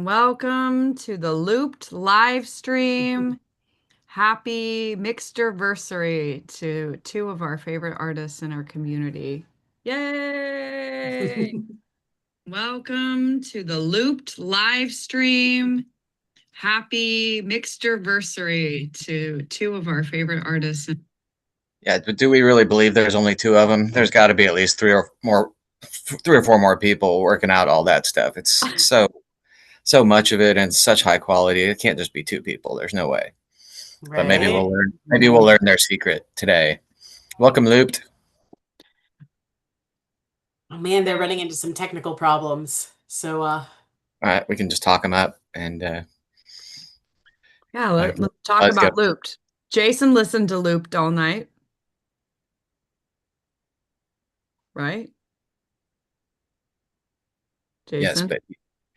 and welcome to the Looped live stream. Happy Mixterversary to two of our favorite artists in our community. Yay! Welcome to the Looped live stream. Happy Mixterversary to two of our favorite artists. Yeah, but do we really believe there's only two of them? There's got to be at least three or four more people working out all that stuff. It's so much of it and such high quality. It can't just be two people. There's no way. Right. But maybe we'll learn. Maybe we'll learn their secret today. Welcome, Looped. Oh man, they're running into some technical problems. So all right, we can just talk them up and yeah, let's talk about Looped. Jason listened to Looped all night. Right? Jason? Yes, but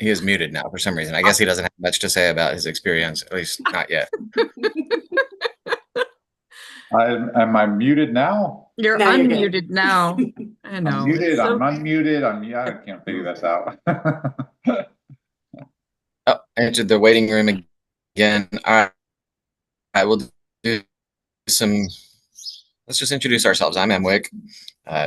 he is muted now for some reason. I guess he doesn't have much to say about his experience, at least not yet. Am I muted now? You're unmuted now. I know. I'm muted. I'm unmuted. I can't figure this out. Oh, entered the waiting room again. All right. I will do some. Let's just introduce ourselves. I'm Emwick.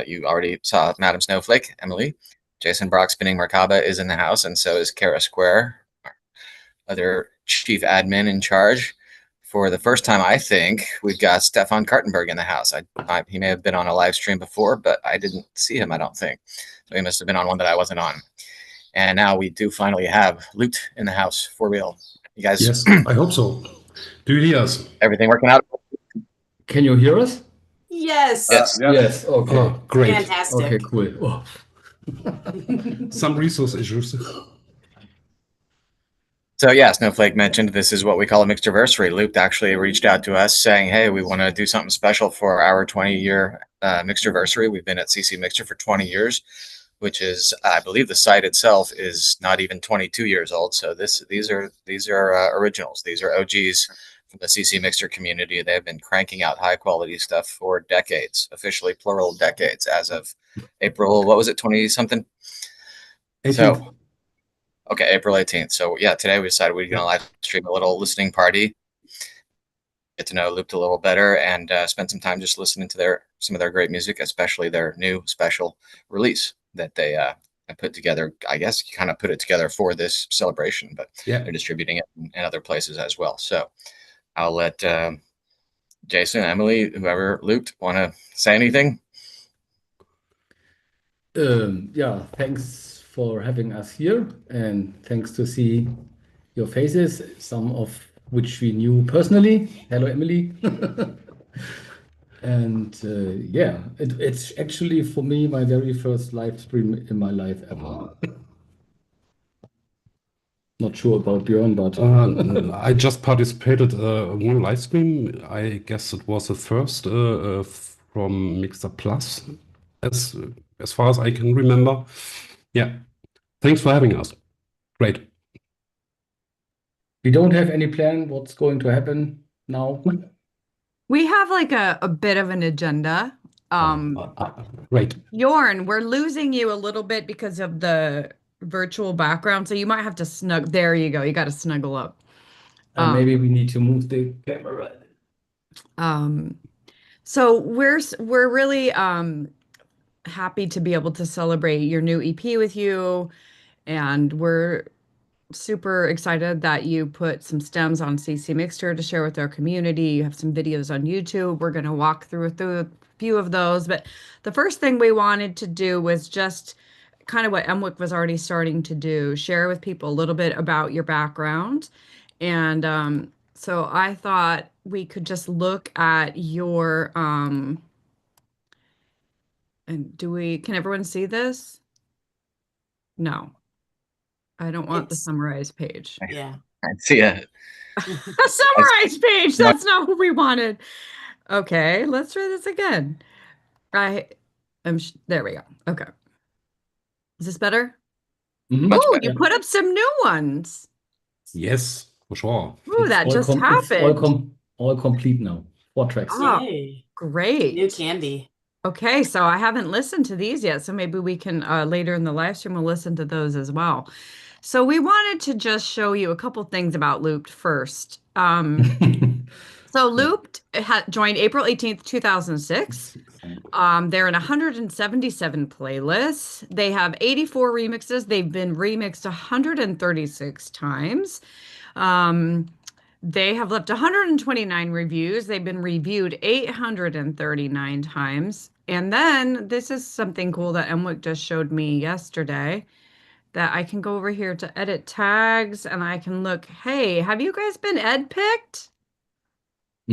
You already saw Madam Snowflake, Emily. Jason Brock Spinning Merkaba is in the house, and so is Kara Square, our other chief admin in charge. For the first time, I think, we've got Stefan Kartenberg in the house. He may have been on a live stream before, but I didn't see him, I don't think. So he must have been on one that I wasn't on. And now we do finally have Looped in the house, for real. You guys? Yes, I hope so. Do you hear us? Everything working out? Can you hear us? Yes. Yes. Okay. Oh, great. Fantastic. Okay, cool. Oh. Some resource issues. So yeah, Snowflake mentioned this is what we call a Mixterversary. Looped actually reached out to us saying, hey, we want to do something special for our 20-year Mixterversary. We've been at ccMixter for 20 years, which is, I believe the site itself is not even 22 years old. So these are originals. These are OGs from the ccMixter community. They've been cranking out high quality stuff for decades, officially plural decades, as of April, what was it, 20 something? 18th. So, okay, April 18th. So yeah, today we decided we're going to live stream a little listening party, get to know Looped a little better, and spend some time just listening to some of their great music, especially their new special release that they put together. I guess you kind of put it together for this celebration, but yeah, they're distributing it in other places as well. So I'll let Jason, Emily, whoever Looped, want to say anything? Yeah, thanks for having us here, and thanks to see your faces, some of which we knew personally. Hello, Emily. And yeah, it's actually for me my very first live stream in my life ever. Not sure about Björn, but I just participated one live stream. I guess it was the first from Mixer Plus, as far as I can remember. Yeah, thanks for having us. Great. We don't have any plan what's going to happen now. We have like a bit of an agenda. Great. Bjorn, we're losing you a little bit because of the virtual background, so you might have to snuggle. There you go. You got to snuggle up. Maybe we need to move the camera. So we're really happy to be able to celebrate your new EP with you, and we're super excited that you put some stems on ccMixter to share with our community. You have some videos on YouTube. We're going to walk through a few of those, but the first thing we wanted to do was just kind of what Emwick was already starting to do, share with people a little bit about your background. And so I thought we could just look at your and can everyone see this? No. I don't want the summarized page. Yeah. I see it. A summarized page. That's not what we wanted. Okay, let's try this again. There we go. Okay. Is this better? Mm-hmm. Oh, you put up some new ones. Yes, for sure. Ooh, that just happened. All complete now. 4 tracks. Oh, Yay. great. New candy. Okay, so I haven't listened to these yet, so maybe we can later in the live stream we'll listen to those as well. So we wanted to just show you a couple things about Looped first. So Looped joined April 18th, 2006. They're in 177 playlists. They have 84 remixes. They've been remixed 136 times. They have left 129 reviews. They've been reviewed 839 times. And then this is something cool that Emwick just showed me yesterday, that I can go over here to edit tags and I can look, hey, have you guys been ed picked? I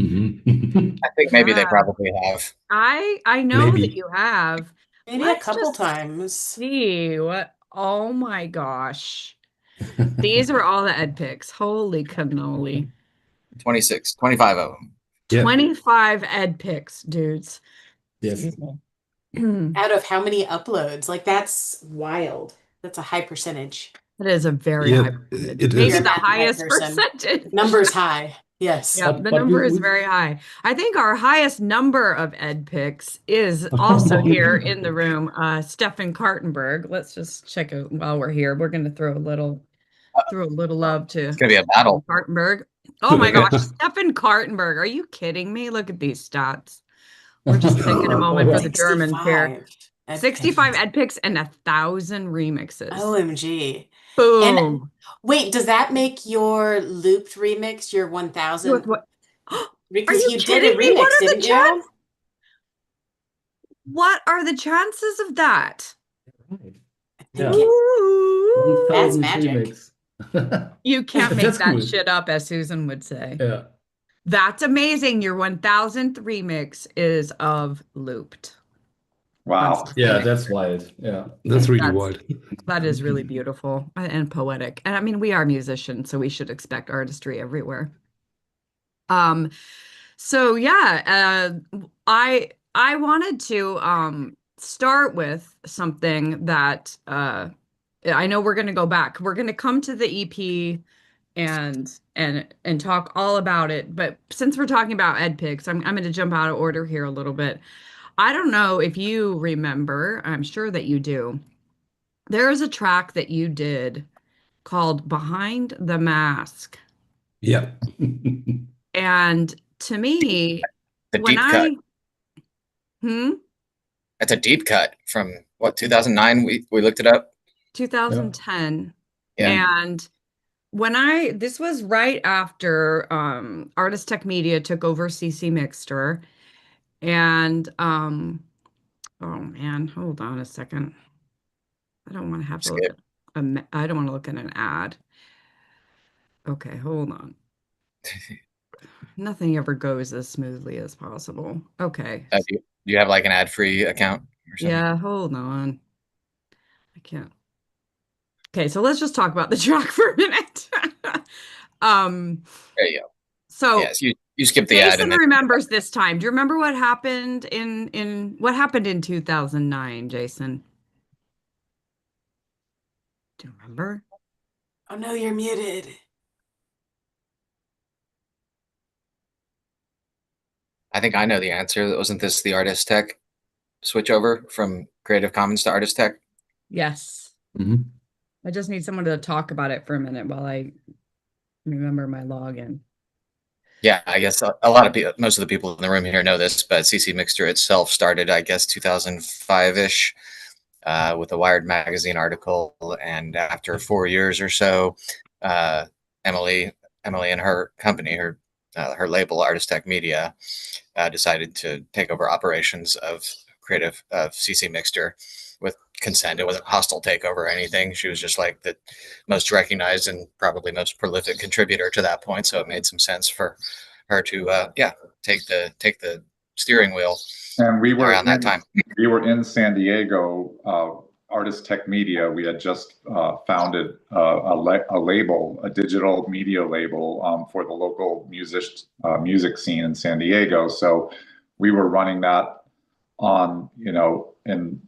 think maybe they probably have. I know Maybe. that you have. Maybe Let's a couple just times. see what. Oh my gosh. These are all the ed picks. Holy cannoli. 26, 25 of them. Yeah. 25 ed picks, dudes. Yes. Out of how many uploads? Like, that's wild. That's a high percentage. That is a very Yeah, high percentage. it Maybe is. the You're a highest person. percentage. Numbers high. Yes. Yeah, But- the but number we- is we- very high. I think our highest number of ed picks is also here in the room, Stefan Kartenberg. Let's just check out while we're here. We're going to throw a little love to It's gonna be a battle. Kartenberg. Oh my gosh, Stefan Kartenberg. Are you kidding me? Look at these stats. We're just taking a moment for the Germans here. 65 ed 65 picks. ed picks and 1,000 remixes. OMG. Boom. Wait, does that make your looped remix your 1000? With what? Are Because you you did kidding a me? What remix, are the didn't you? chances? What are the chances of that? Yeah. Ooh. That's 1000 magic. remix. You can't make That's that cool. shit up, as Susan would say. Yeah. That's amazing. Your 1000th remix is of Looped. Wow. Yeah, that's wild. Yeah. That's really That's- wild. That is really beautiful and poetic. And I mean, we are musicians, so we should expect artistry everywhere. So yeah, I wanted to start with something that I know we're going to go back. We're going to come to the EP and talk all about it. But since we're talking about ed picks, I'm going to jump out of order here a little bit. I don't know if you remember, I'm sure that you do. There is a track that you did called Behind the Mask. Yeah. And to me, The when deep cut. That's a deep cut from what, 2009? We looked it up. 2010. Yeah. And this was right after Artist Tech Media took over ccMixter. And oh man, hold on a second. I don't want to have to look Skip. at I don't want to look at an ad. Okay, hold on. Nothing ever goes as smoothly as possible. Okay. Do you have like an ad-free account or something? Yeah, hold on. I can't. Okay, so let's just talk about the track for a minute. There you go. So Yes, you skip the ad Jason and then remembers this time. Do you remember what happened in 2009, Jason? Do you remember? Oh no, you're muted. I think I know the answer. Wasn't this the Artist Tech switch over from Creative Commons to Artist Tech? Yes. Mhm. I just need someone to talk about it for a minute while I remember my login. Yeah, I guess a lot of people, most of the people in the room here know this, but ccMixter itself started, I guess, 2005-ish with a Wired magazine article. And after 4 years or so, Emily and her company, her label, Artist Tech Media, decided to take over operations of ccMixter with consent. It wasn't a hostile takeover or anything. She was just like the most recognized and probably most prolific contributor to that point. So it made some sense for her to take the steering wheel And we were around that time. We were in San Diego, Artist Tech Media. We had just founded a label, a digital media label for the local music scene in San Diego. So we were running that on, and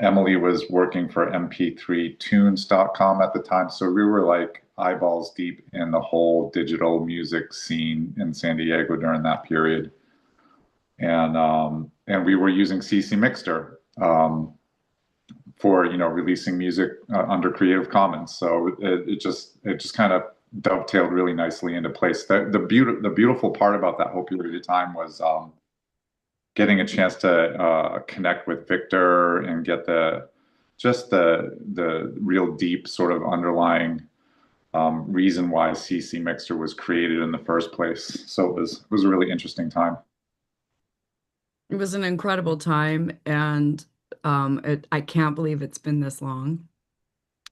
Emily was working for mp3tunes.com at the time. So we were like eyeballs deep in the whole digital music scene in San Diego during that period. And we were using ccMixter for releasing music under Creative Commons. So it just kind of dovetailed really nicely into place. The beautiful part about that whole period of time was getting a chance to connect with Victor and get the real deep sort of underlying reason why ccMixter was created in the first place. So it was a really interesting time. It was an incredible time, and I can't believe it's been this long.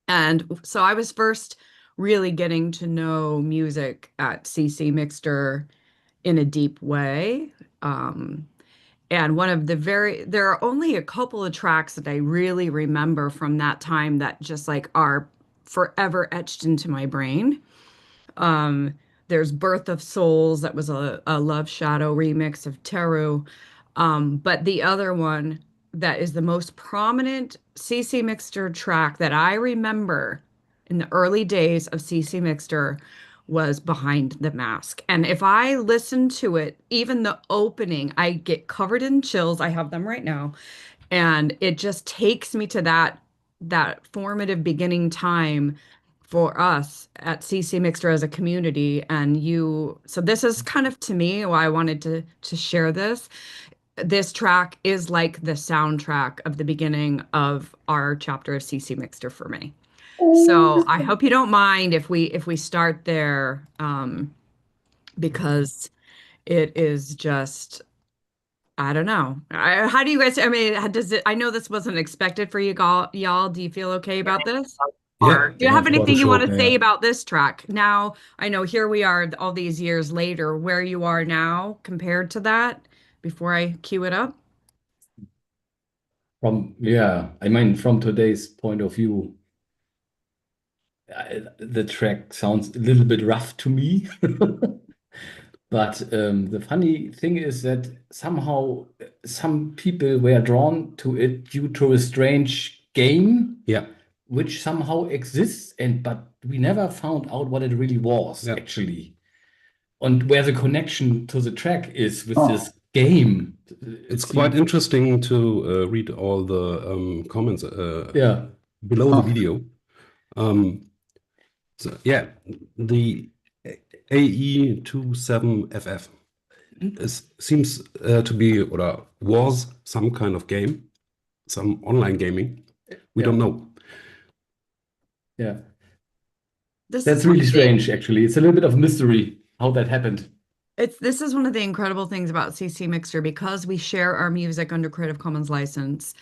And so I was first really getting to know music at ccMixter in a deep way. And there are only a couple of tracks that I really remember from that time that just like are forever etched into my brain. There's Birth of Souls, that was a Love Shadow remix of Teru. But the other one that is the most prominent ccMixter track that I remember in the early days of ccMixter was Behind the Mask. And if I listen to it, even the opening, I get covered in chills. I have them right now. And it just takes me to that formative beginning time for us at ccMixter as a community. And so this is kind of, to me, why I wanted to share this. This track is like the soundtrack of the beginning of our chapter of ccMixter for me. So I hope you don't mind if we start there, because it is just, I don't know. How do you guys, I mean, I know this wasn't expected for you y'all. Do you feel okay about this? Yeah. Do you have anything you want to sure, say yeah. about this track? Now, I know here we are all these years later, where you are now compared to that, before I cue it up. I mean, from today's point of view, the track sounds a little bit rough to me. But the funny thing is that somehow some people were drawn to it due to a strange game, Yeah. which somehow exists, but we never found out what it really was, actually, and where the connection to the track is with this game. It's quite interesting to read all the comments below the video. So yeah, the AE27FF seems to be, or was, some kind of game, some online gaming. We don't know. Yeah, That's really strange, actually. It's a little bit of mystery how that happened. This is one of the incredible things about ccMixter, because we share our music under Creative Commons license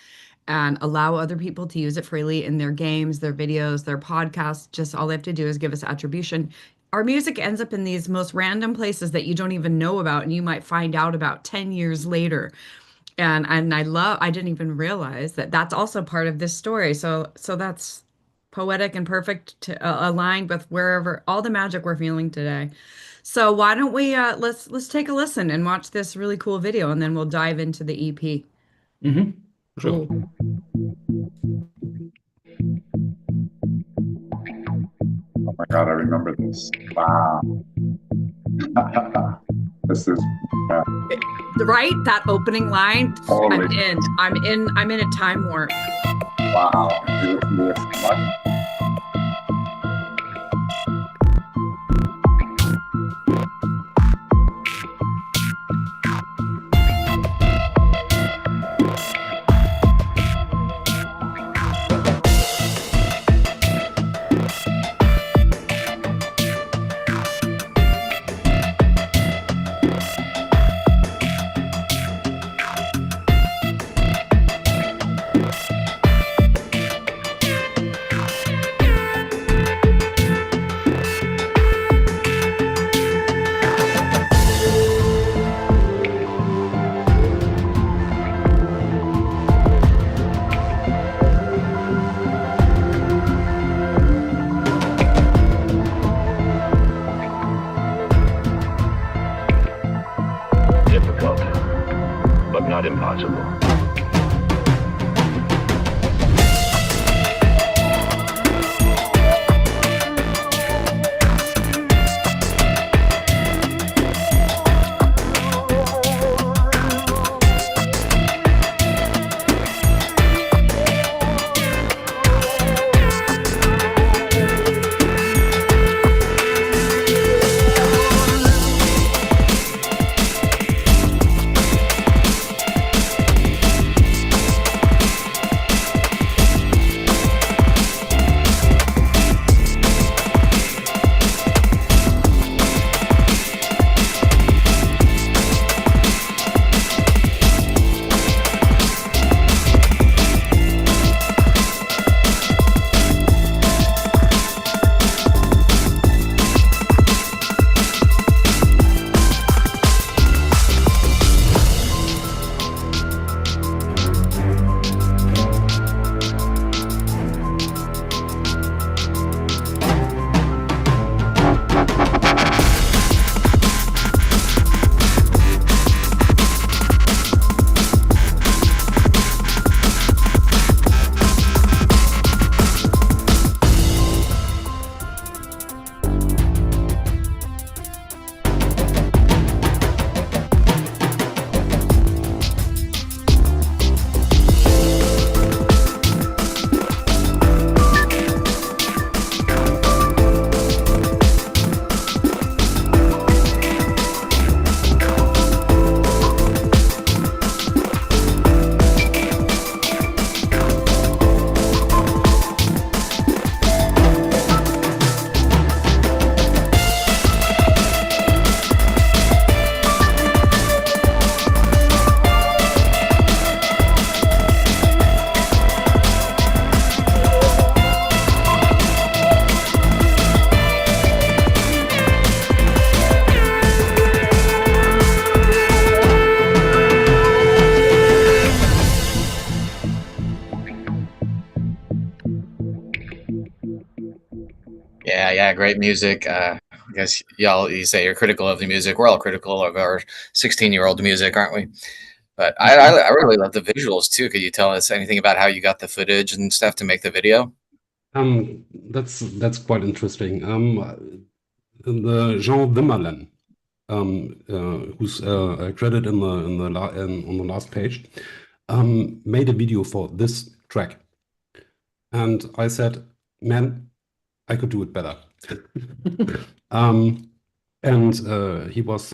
and allow other people to use it freely in their games, their videos, their podcasts. Just all they have to do is give us attribution. Our music ends up in these most random places that you don't even know about, and you might find out about 10 years later. And I didn't even realize that that's also part of this story. So that's poetic and perfect, to aligned with wherever all the magic we're feeling today. So why don't we let's take a listen and watch this really cool video, and then we'll dive into the EP. Mm-hmm. Sure. Cool. Oh my God, I remember this. Wow. This is Right? That opening line. Totally. I'm in a time warp. wow. What? Difficult, but not impossible. Yeah, great music. I guess you say you're critical of the music. We're all critical of our 16-year-old music, aren't we? But I really love the visuals too. Could you tell us anything about how you got the footage and stuff to make the video? That's quite interesting. The Jean Wimmerlen, who's credited on the last page, made a video for this track, and I said, "Man, I could do it better." And he was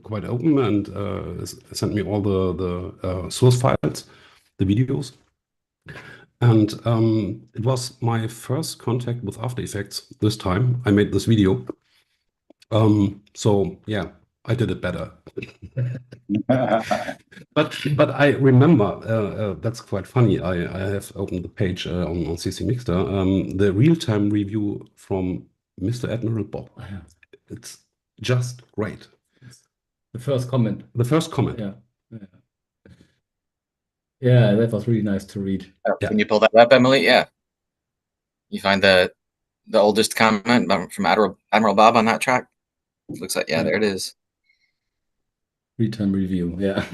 quite open and sent me all the source files, the videos. And it was my first contact with After Effects this time. I made this video. So yeah, I did it better. But I remember, that's quite funny. I have opened the page on ccMixter, the real-time review from Mr. Admiral Bob. It's just great. The first comment. The first comment. Yeah, that was really nice to read. Can you pull that up, Emily? Yeah. You find the oldest comment from Admiral Bob on that track? Looks like, there it is. Real-time review, yeah.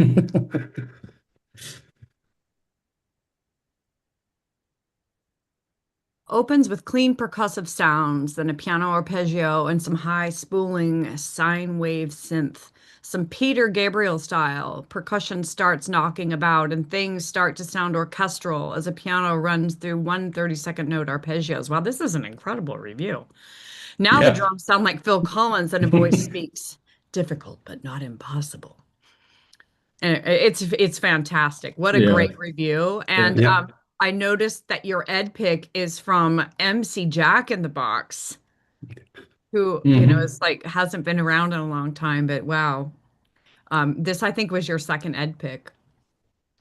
Opens with clean percussive sounds, then a piano arpeggio and some high spooling sine wave synth. Some Peter Gabriel style. Percussion starts knocking about and things start to sound orchestral as a piano runs through 1 30-second note arpeggios. Wow, this is an incredible review. Now the drums sound like Phil Collins and a voice speaks. Difficult, but not impossible. And it's fantastic. What a great review. And I noticed that your ed pick is from MC Jack in the Box, who is hasn't been around in a long time, but wow. This I think was your second ed pick.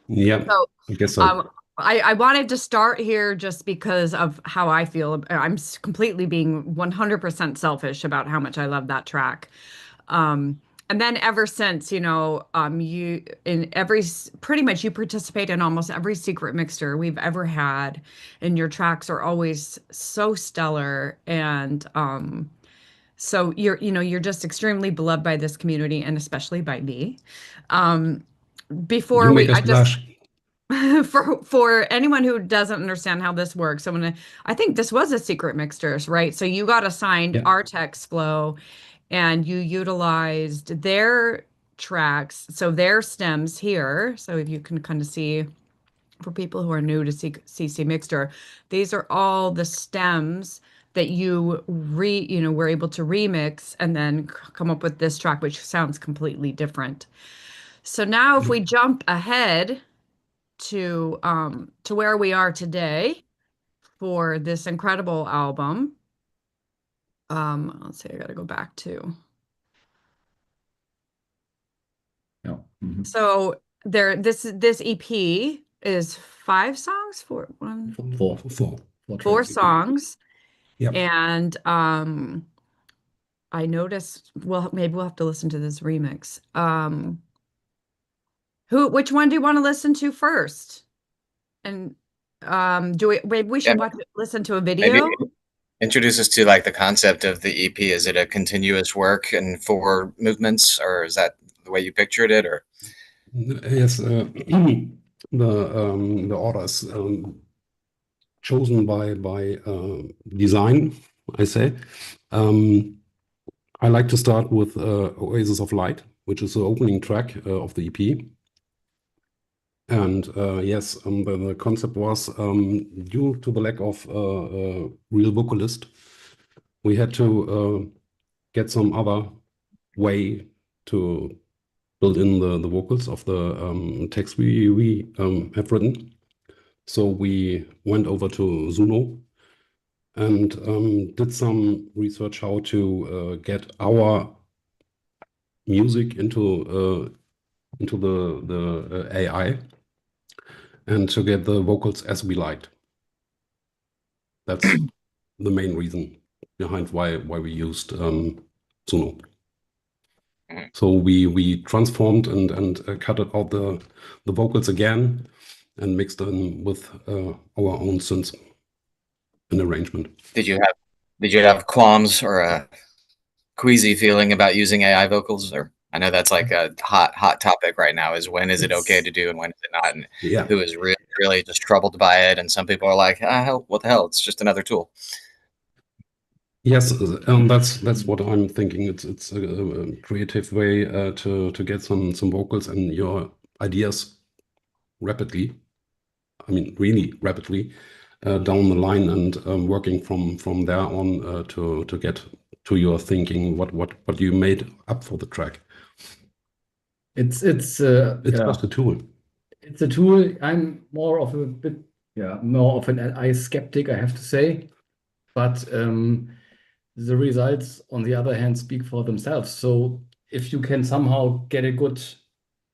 Yeah, so, I guess so. I wanted to start here just because of how I feel. I'm completely being 100% selfish about how much I love that track. And then ever since, you pretty much you participate in almost every secret mixer we've ever had, and your tracks are always so stellar. And so you're just extremely beloved by this community and especially by me. Before you make us blush. For anyone who doesn't understand how this works, I think this was a secret mixers, right? So you got assigned Artexflow, and you utilized their tracks, so their stems here. So if you can kind of see, for people who are new to ccMixter, these are all the stems that you were able to remix and then come up with this track, which sounds completely different. So now if we jump ahead to where we are today for this incredible album. Let's see, I gotta go back to. So this EP is 5 songs, 4 songs. Yep. And I noticed, well, maybe we'll have to listen to this remix. Which one do you want to listen to first? And maybe we should listen to a video? introduce us to like the concept of the EP. Is it a continuous work and 4 movements, or is that the way you pictured it? Or Yes, the order is chosen by design, I say. I like to start with Oasis of Light, which is the opening track of the EP. And yes, the concept was due to the lack of real vocalist, we had to get some other way to build in the vocals of the text we have written. So we went over to Zuno and did some research how to get our music into the AI and to get the vocals as we liked. That's the main reason behind why we used Zuno. So we transformed and cut out the vocals again and mixed them with our own synths and arrangement. did you have qualms or a queasy feeling about using AI vocals? Or I know that's like a hot topic right now, is when is it okay to do and when is it not, and Yeah. who is really just troubled by it, and some people are like, hell, what the hell, it's just another tool. Yes, that's what I'm thinking. It's a creative way to get some vocals and your ideas rapidly. I mean, really rapidly down the line, and working from there on to get to your thinking what you made up for the track. It's It's just a tool. It's a tool. I'm more of an AI skeptic, I have to say. But the results, on the other hand, speak for themselves. So if you can somehow get a good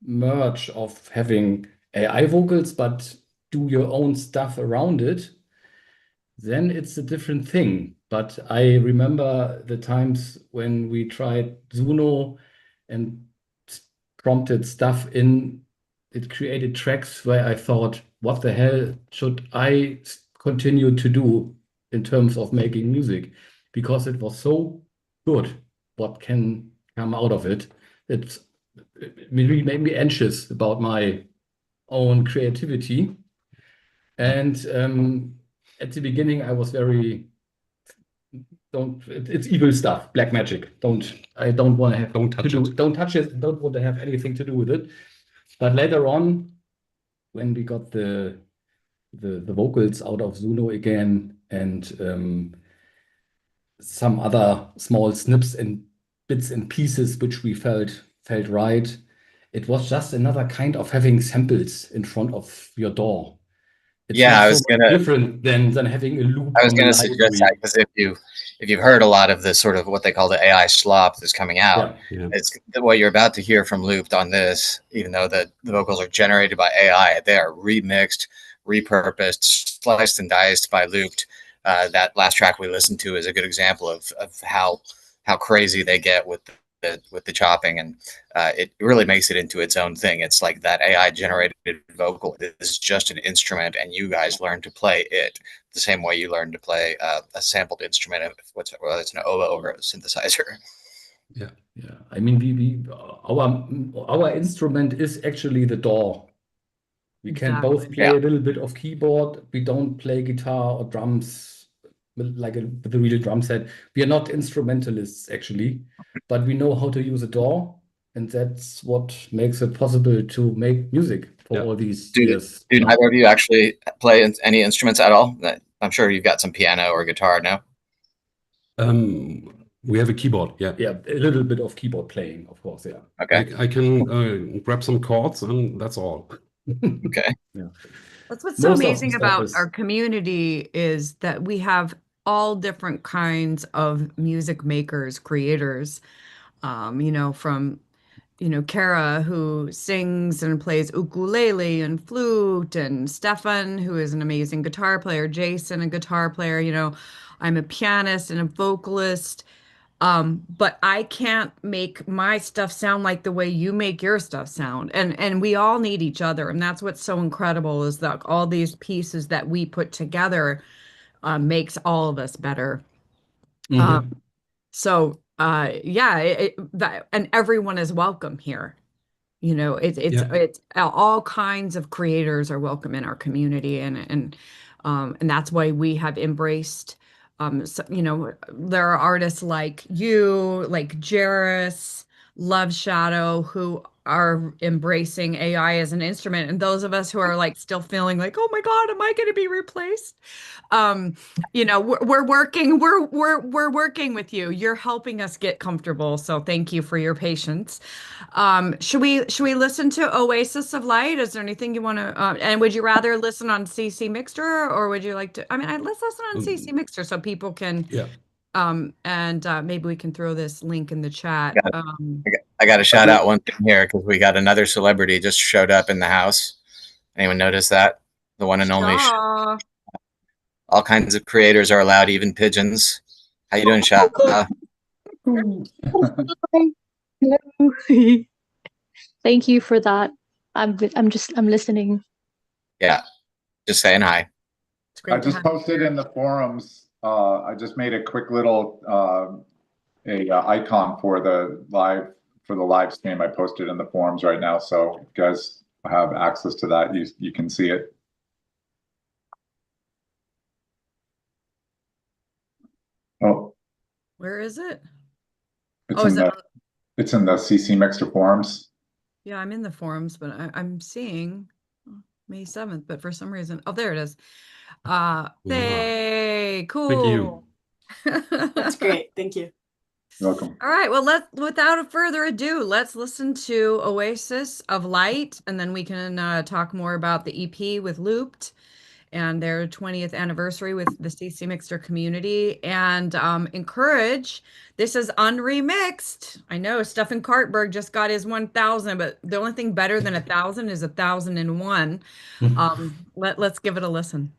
merge of having AI vocals, but do your own stuff around it, then it's a different thing. But I remember the times when we tried Zuno and prompted stuff in, it created tracks where I thought, what the hell should I continue to do in terms of making music? Because it was so good what can come out of it. It really made me anxious about my own creativity. And at the beginning, I was very, it's evil stuff, black magic. I don't want to have, Don't touch it. Don't touch it, don't want to have anything to do with it. But later on, when we got the vocals out of Zuno again, and some other small snips and bits and pieces which we felt right, it was just another kind of having samples in front of your door. It's Yeah, not I so was much gonna different than having a loop I was from a gonna suggest library. that, because if you've heard a lot of this sort of what they call the AI slop that's coming out, Yeah. it's what you're about to hear from Looped on this. Even though the vocals are generated by AI, they are remixed, repurposed, sliced and diced by Looped. That last track we listened to is a good example of how crazy they get with the chopping, and it really makes it into its own thing. It's like that AI generated vocal is just an instrument, and you guys learn to play it the same way you learn to play a sampled instrument, whether it's an oboe or a synthesizer. Yeah. I mean, our instrument is actually the door. We can both Exactly. play a little bit of keyboard. We don't play guitar or drums with a real drum set. We are not instrumentalists actually, but we know how to use a DAW, and that's what makes it possible to make music for all these years. Do neither of you actually play any instruments at all? I'm sure you've got some piano or guitar now. We have a keyboard, yeah. Yeah, a little bit of keyboard playing, of course, yeah. Okay. I can grab some chords and that's all. Okay. Yeah. That's what's so Most of the amazing stuff about is- our community is that we have all different kinds of music makers, creators, from, Kara, who sings and plays ukulele and flute, and Stefan, who is an amazing guitar player, Jason, a guitar player, I'm a pianist and a vocalist. But I can't make my stuff sound like the way you make your stuff sound. And we all need each other. And that's what's so incredible, is that all these pieces that we put together makes all of us better. Um, so yeah, and everyone is welcome here. It's all kinds of creators are welcome in our community, and that's why we have embraced. There are artists like you, like Jairus, Love Shadow, who are embracing AI as an instrument, and those of us who are like still feeling like, oh my God, am I going to be replaced? We're working with you. You're helping us get comfortable. So thank you for your patience. Should we listen to Oasis of Light? Is there anything you want to, and would you rather listen on ccMixter, or would you like to, let's listen on ccMixter so people can, and maybe we can throw this link in the chat. I got to shout out one thing here, because we got another celebrity just showed up in the house. Anyone notice that? The one and only. All kinds of creators are allowed, even pigeons. How you doing, Sha? Hello. Thank you for that. I'm listening. Yeah, just saying hi. I just posted in the forums. I just made a quick little icon for the live stream. I posted in the forums right now, so if you guys have access to that, you can see it. Oh, where is it? It's in the ccMixter forums. Yeah, I'm in the forums, but I'm seeing May 7th, but for some reason, oh, there it is. Hey, cool. Thank you. That's great. Thank you. You're welcome. All right, well, without further ado, let's listen to Oasis of Light, and then we can talk more about the EP with Looped and their 20th anniversary with the ccMixter community, and encourage. This is unremixed. I know Stefan Kartenberg just got his 1,000, but the only thing better than 1,000 is 1,001. Let's give it a listen.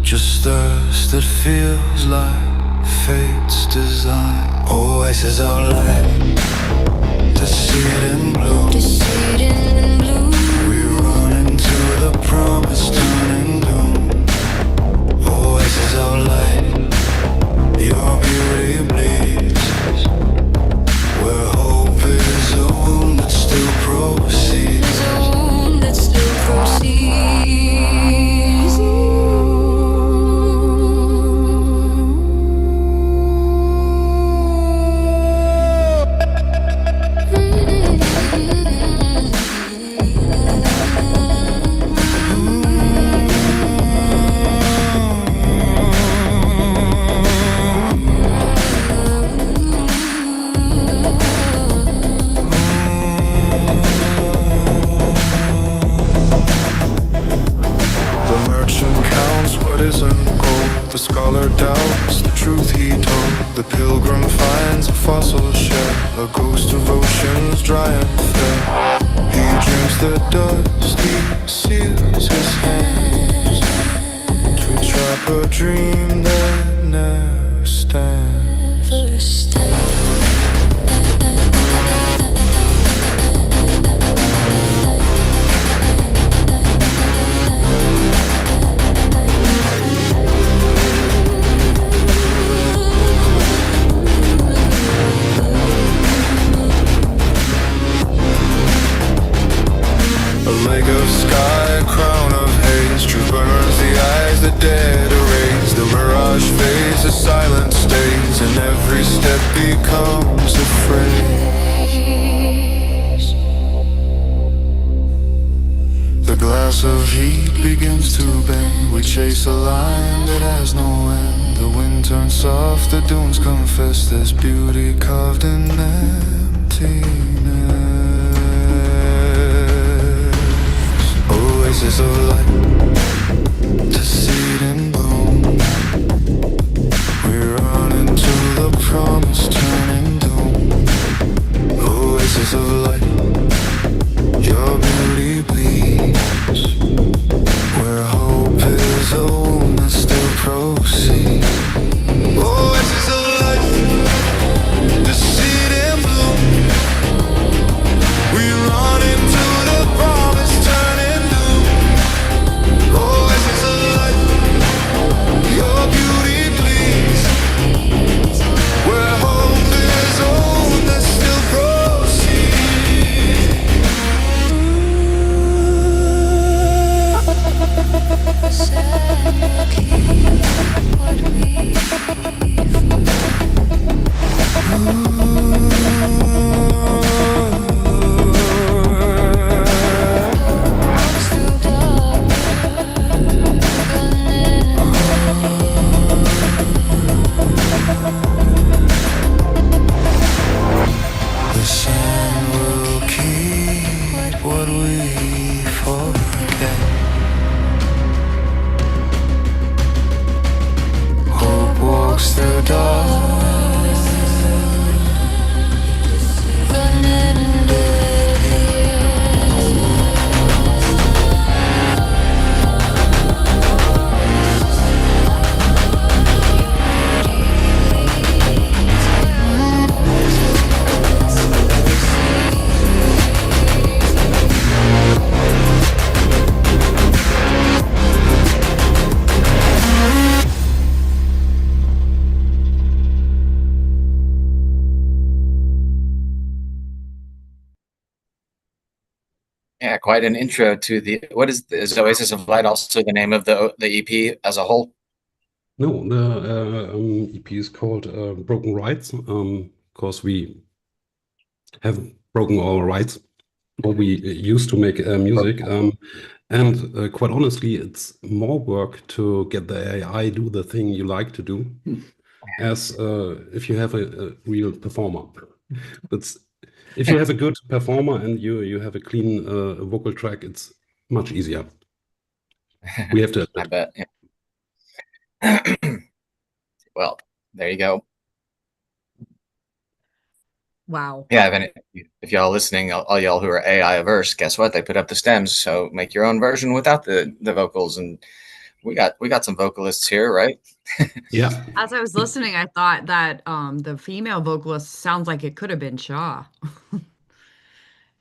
Just thirst that feels like fate's design. Oasis of light, to see it in blue. We run into the promised turning gloom. Oasis of light, your beauty bleeds. Where hope is a wound that still proceeds. asks what is a gold. The scholar doubts the truth he told. The pilgrim finds a fossil shell, a ghost of oceans dry and fair. He drinks the dust, he seals his hands to trap a dream that never stands. A lake of sky, a crown of haze. Truth burns the eyes, the dead erase. The mirage fades, the silence stays, and every step becomes a phrase. The glass of heat begins to bend. We chase a line that has no end. The wind turns soft, the dunes confess there's beauty carved in emptiness. Oasis of light, to seed in bloom. We run into the promise, turning doom. Oasis of light, your beauty bleeds. Where hope is a wound that still proceeds. Oasis of light, to seed in bloom. We run into the promise, turning doom. Oasis of light, your beauty bleeds. Where hope is old that still the sun will keep what we forget. Hope walks the dark. Yeah, quite an intro to the. What is Oasis of Light also the name of the EP as a whole? No, the EP is called Broken Rites, because we have broken all rights, or we used to make music. And quite honestly, it's more work to get the AI do the thing you like to do, as if you have a real performer. That's if you have a good performer and you have a clean vocal track, it's much easier. We have to I admit. bet. Yeah. Well, there you go. Wow. Yeah, if y'all listening, all y'all who are AI averse, guess what? They put up the stems, so make your own version without the vocals. And we got some vocalists here, right? Yeah. As I was listening, I thought that the female vocalist sounds like it could have been Shaw.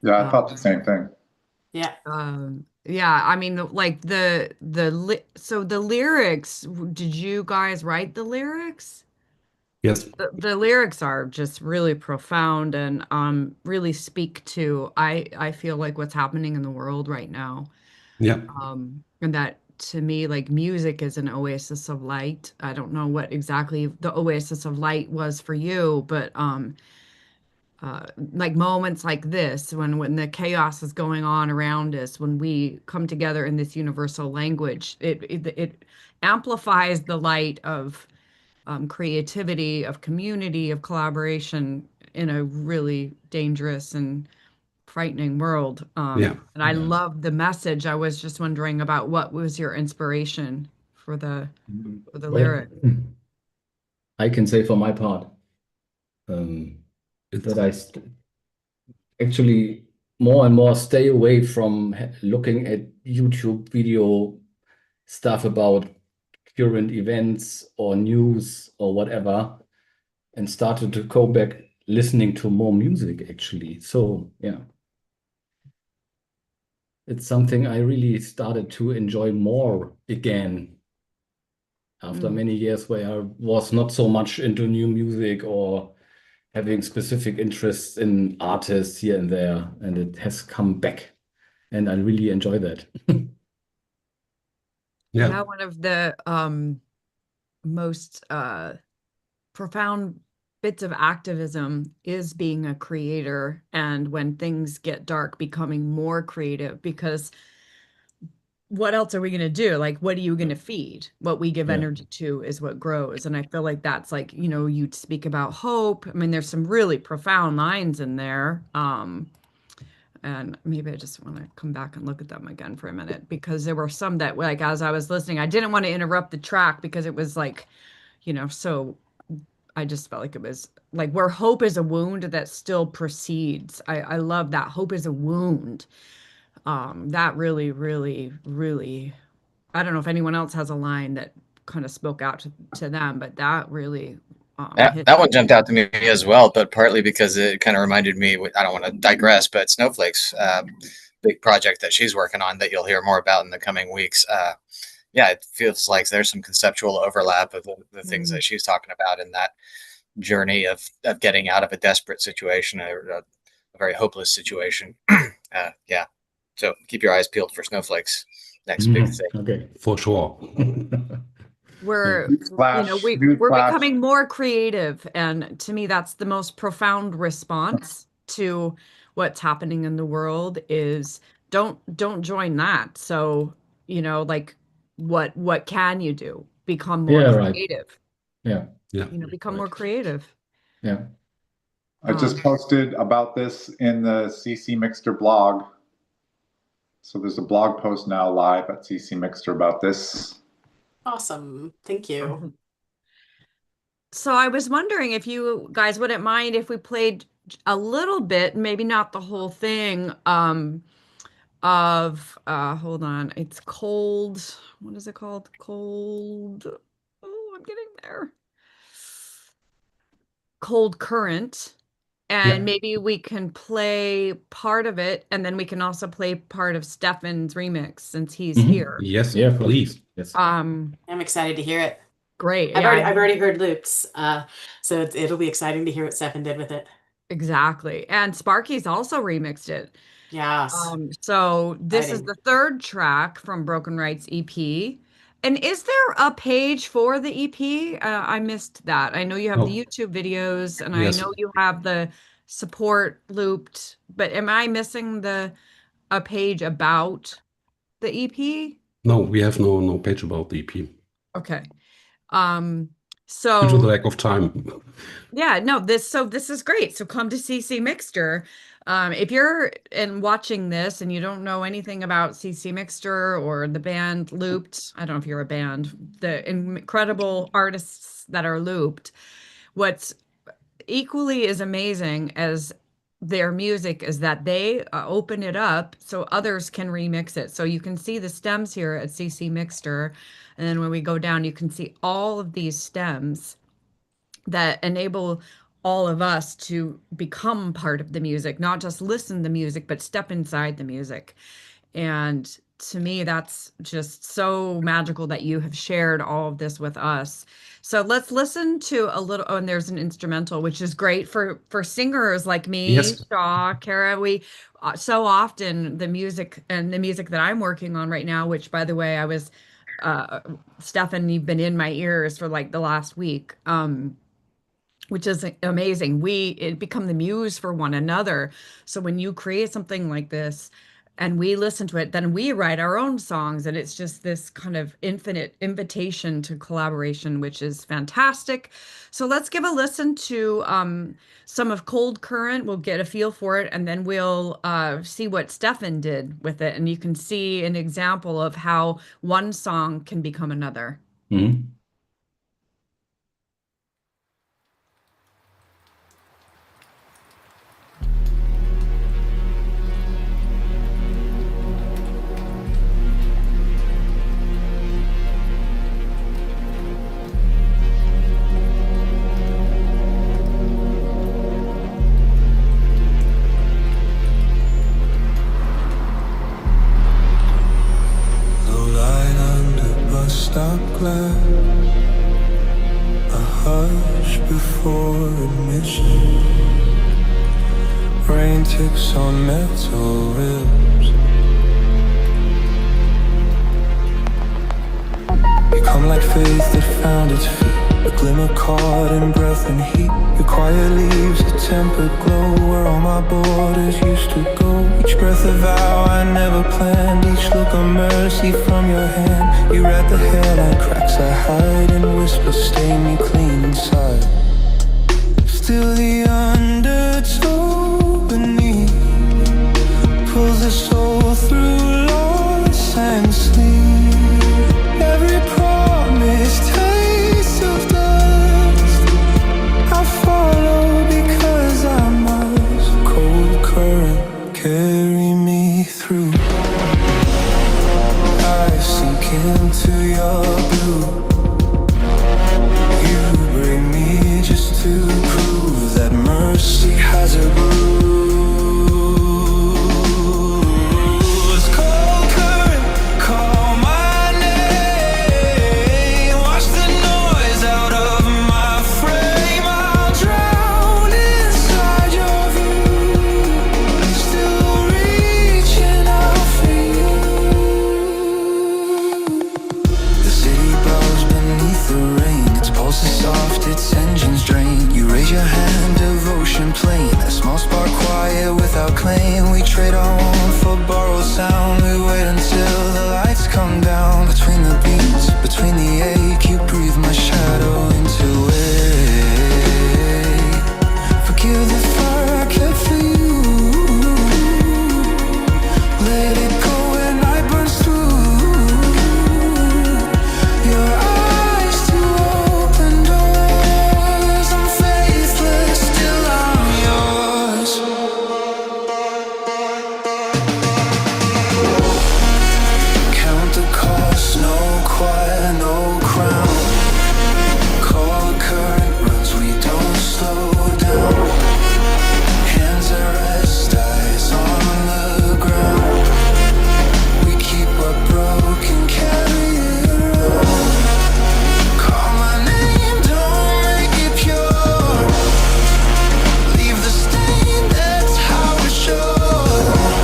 Yeah, I thought the same thing. Yeah. Yeah, I mean, like so the lyrics, did you guys write the lyrics? Yes. The lyrics are just really profound and really speak to I feel like what's happening in the world right now. Yeah. And that to me, like music is an oasis of light. I don't know what exactly the oasis of light was for you, but like moments like this, when the chaos is going on around us, when we come together in this universal language, it amplifies the light of creativity, of community, of collaboration in a really dangerous and frightening world. Yeah. And I love the message. I was just wondering about what was your inspiration for the Well, lyric. I can say for my part that I actually more and more stay away from looking at YouTube video stuff about current events or news or whatever, and started to go back listening to more music actually. So yeah, it's something I really started to enjoy more again after many years where I was not so much into new music or having specific interests in artists here and there, and it has come back, and I really enjoy that. Yeah, one of the most profound bits of activism is being a creator, and when things get dark, becoming more creative, because what else are we going to do? Like, what are you going to feed? What we give energy to is what grows. And I feel like that's like, you know, you speak about hope. I mean, there's some really profound lines in there. And maybe I just want to come back and look at them again for a minute, because there were some that, like, as I was listening, I didn't want to interrupt the track because it was like, you know, so I just felt like it was like where hope is a wound that still proceeds. I love that. Hope is a wound. That really, really, really, I don't know if anyone else has a line that kind of spoke out to them, but that really that one jumped out to me as well, but partly because it kind of reminded me, I don't want to digress, but Snowflake's big project that she's working on that you'll hear more about in the coming weeks. Yeah, it feels like there's some conceptual overlap of the things that she's talking about in that journey of getting out of a desperate situation, a very hopeless situation. Yeah. So keep your eyes peeled for Snowflake's next big thing. Okay, for sure. we're Newsflash, you know we're newsflash. becoming more creative, and to me that's the most profound response to what's happening in the world is don't join that. So, you know, like what can you do? Become more creative. Yeah. Yeah. You know, become more creative. Yeah. I just posted about this in the ccMixter blog. So there's a blog post now live at ccMixter about this. Awesome. Thank you. So I was wondering if you guys wouldn't mind if we played a little bit, maybe not the whole thing, of hold on, it's Cold. What is it called? Cold. Oh, I'm getting there. Cold Current. And maybe we can play part of it, and then we can also play part of Stefan's remix since he's here. Yes, Yeah, please. Yes. I'm excited to hear it. Great. I've Yeah, already heard loops. So it'll be exciting to hear what Stefan did with it. exactly. And Sparky's also remixed it. Yes. So this is Exciting. the third track from Broken Rites EP. And is there a page for the EP? I missed that. I know you have the YouTube videos, and I know you have the support looped, but am I missing a page about the EP? No, we have no page about the EP. Okay. Due to the lack of time. Yeah, no, this is great. So come to ccMixter. If you're watching this and you don't know anything about ccMixter or the band Looped, I don't know if you're a band, the incredible artists that are Looped, what's equally as amazing as their music is that they open it up so others can remix it. So you can see the stems here at ccMixter, and then when we go down, you can see all of these stems that enable all of us to become part of the music, not just listen to the music, but step inside the music. And to me, that's just so magical that you have shared all of this with us. So let's listen to a little, and there's an instrumental, which is great for singers like me, Shaw, Kara. We so often the music that I'm working on right now, which by the way, I was, Stefan, you've been in my ears for like the last week, which is amazing. It become the muse for one another. So when you create something like this, and we listen to it, then we write our own songs, and it's just this kind of infinite invitation to collaboration, which is fantastic. So let's give a listen to some of Cold Current. We'll get a feel for it, and then we'll see what Stefan did with it, and you can see an example of how one song can become another. Mm-hmm. Stop glass, a hush before admission, rain tips on metal rims. You come like faith that found its feet, a glimmer caught in breath and heat. Your quiet leaves a tempered glow where all my borders used to go. Each breath a vow I never planned, each look a mercy from your hand. You wrap the hairline cracks I hide and whisper stain me clean inside. Still the undertow beneath pulls the soul through loss and sleep. Every promise taste of dust I follow because I must. Cold current carry me through. I sink into your blue. You bring me just to prove that mercy has a bruise. Cold current, call my name. Wash the noise out of my frame. I'll drown inside your view, still reaching out for you. The city bows beneath the rain, its pulse is soft, its engines drain. You raise your hand, devotion plain, a small spark quiet without claim. We trade our own for borrowed sound. We wait until the lights come down. Between the beats, between the ache, you breathe my shadow into it. Forgive the fire I kept for you. Let it go when night burns through. Your eyes to open doors. I'm faithless, still I'm yours. Count the cost, no choir, no crown. Cold current runs, we don't slow down. Hands at rest, eyes on the ground. We keep what broken, carry it around. Call my name, don't make it pure. Leave the stain, that's how it shows.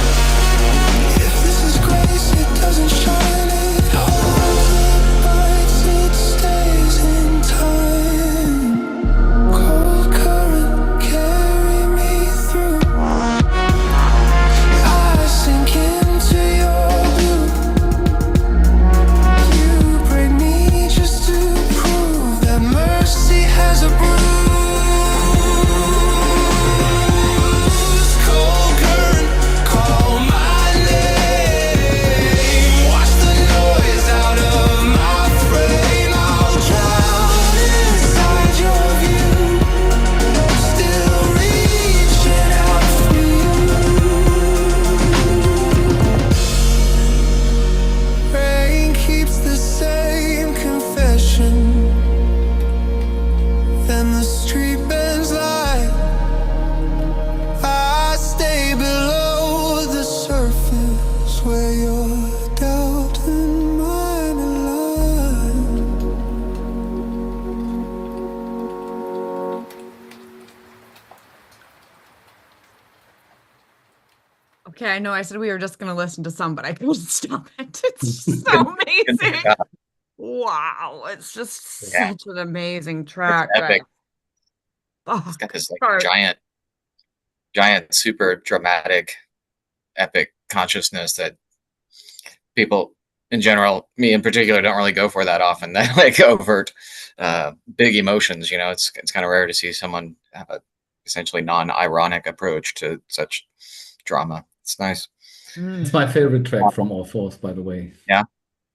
If this is grace, it doesn't shine, it holds, it bites, it stays in time. Cold current, carry me through. I sink into your blue. You break me just to prove that mercy has a bruise. Cold current, call my name. Wash the noise out of my frame. I'll drown inside your view, still reaching out for you. Rain keeps the same confession, then the street bends light. I stay below the surface where your doubt and mine align. Okay, I know I said we were just going to listen to some, but I couldn't stop it. It's so amazing. Yeah, Wow, it's just Yeah. such an amazing it's track, epic. guys. Oh, It's got this like Cart. giant, super dramatic, epic consciousness that people in general, me in particular, don't really go for that often. That like overt, big emotions. You know, it's kind of rare to see someone have a essentially non-ironic approach to such drama. It's nice. It's my favorite track from All Fours, by the way. Yeah.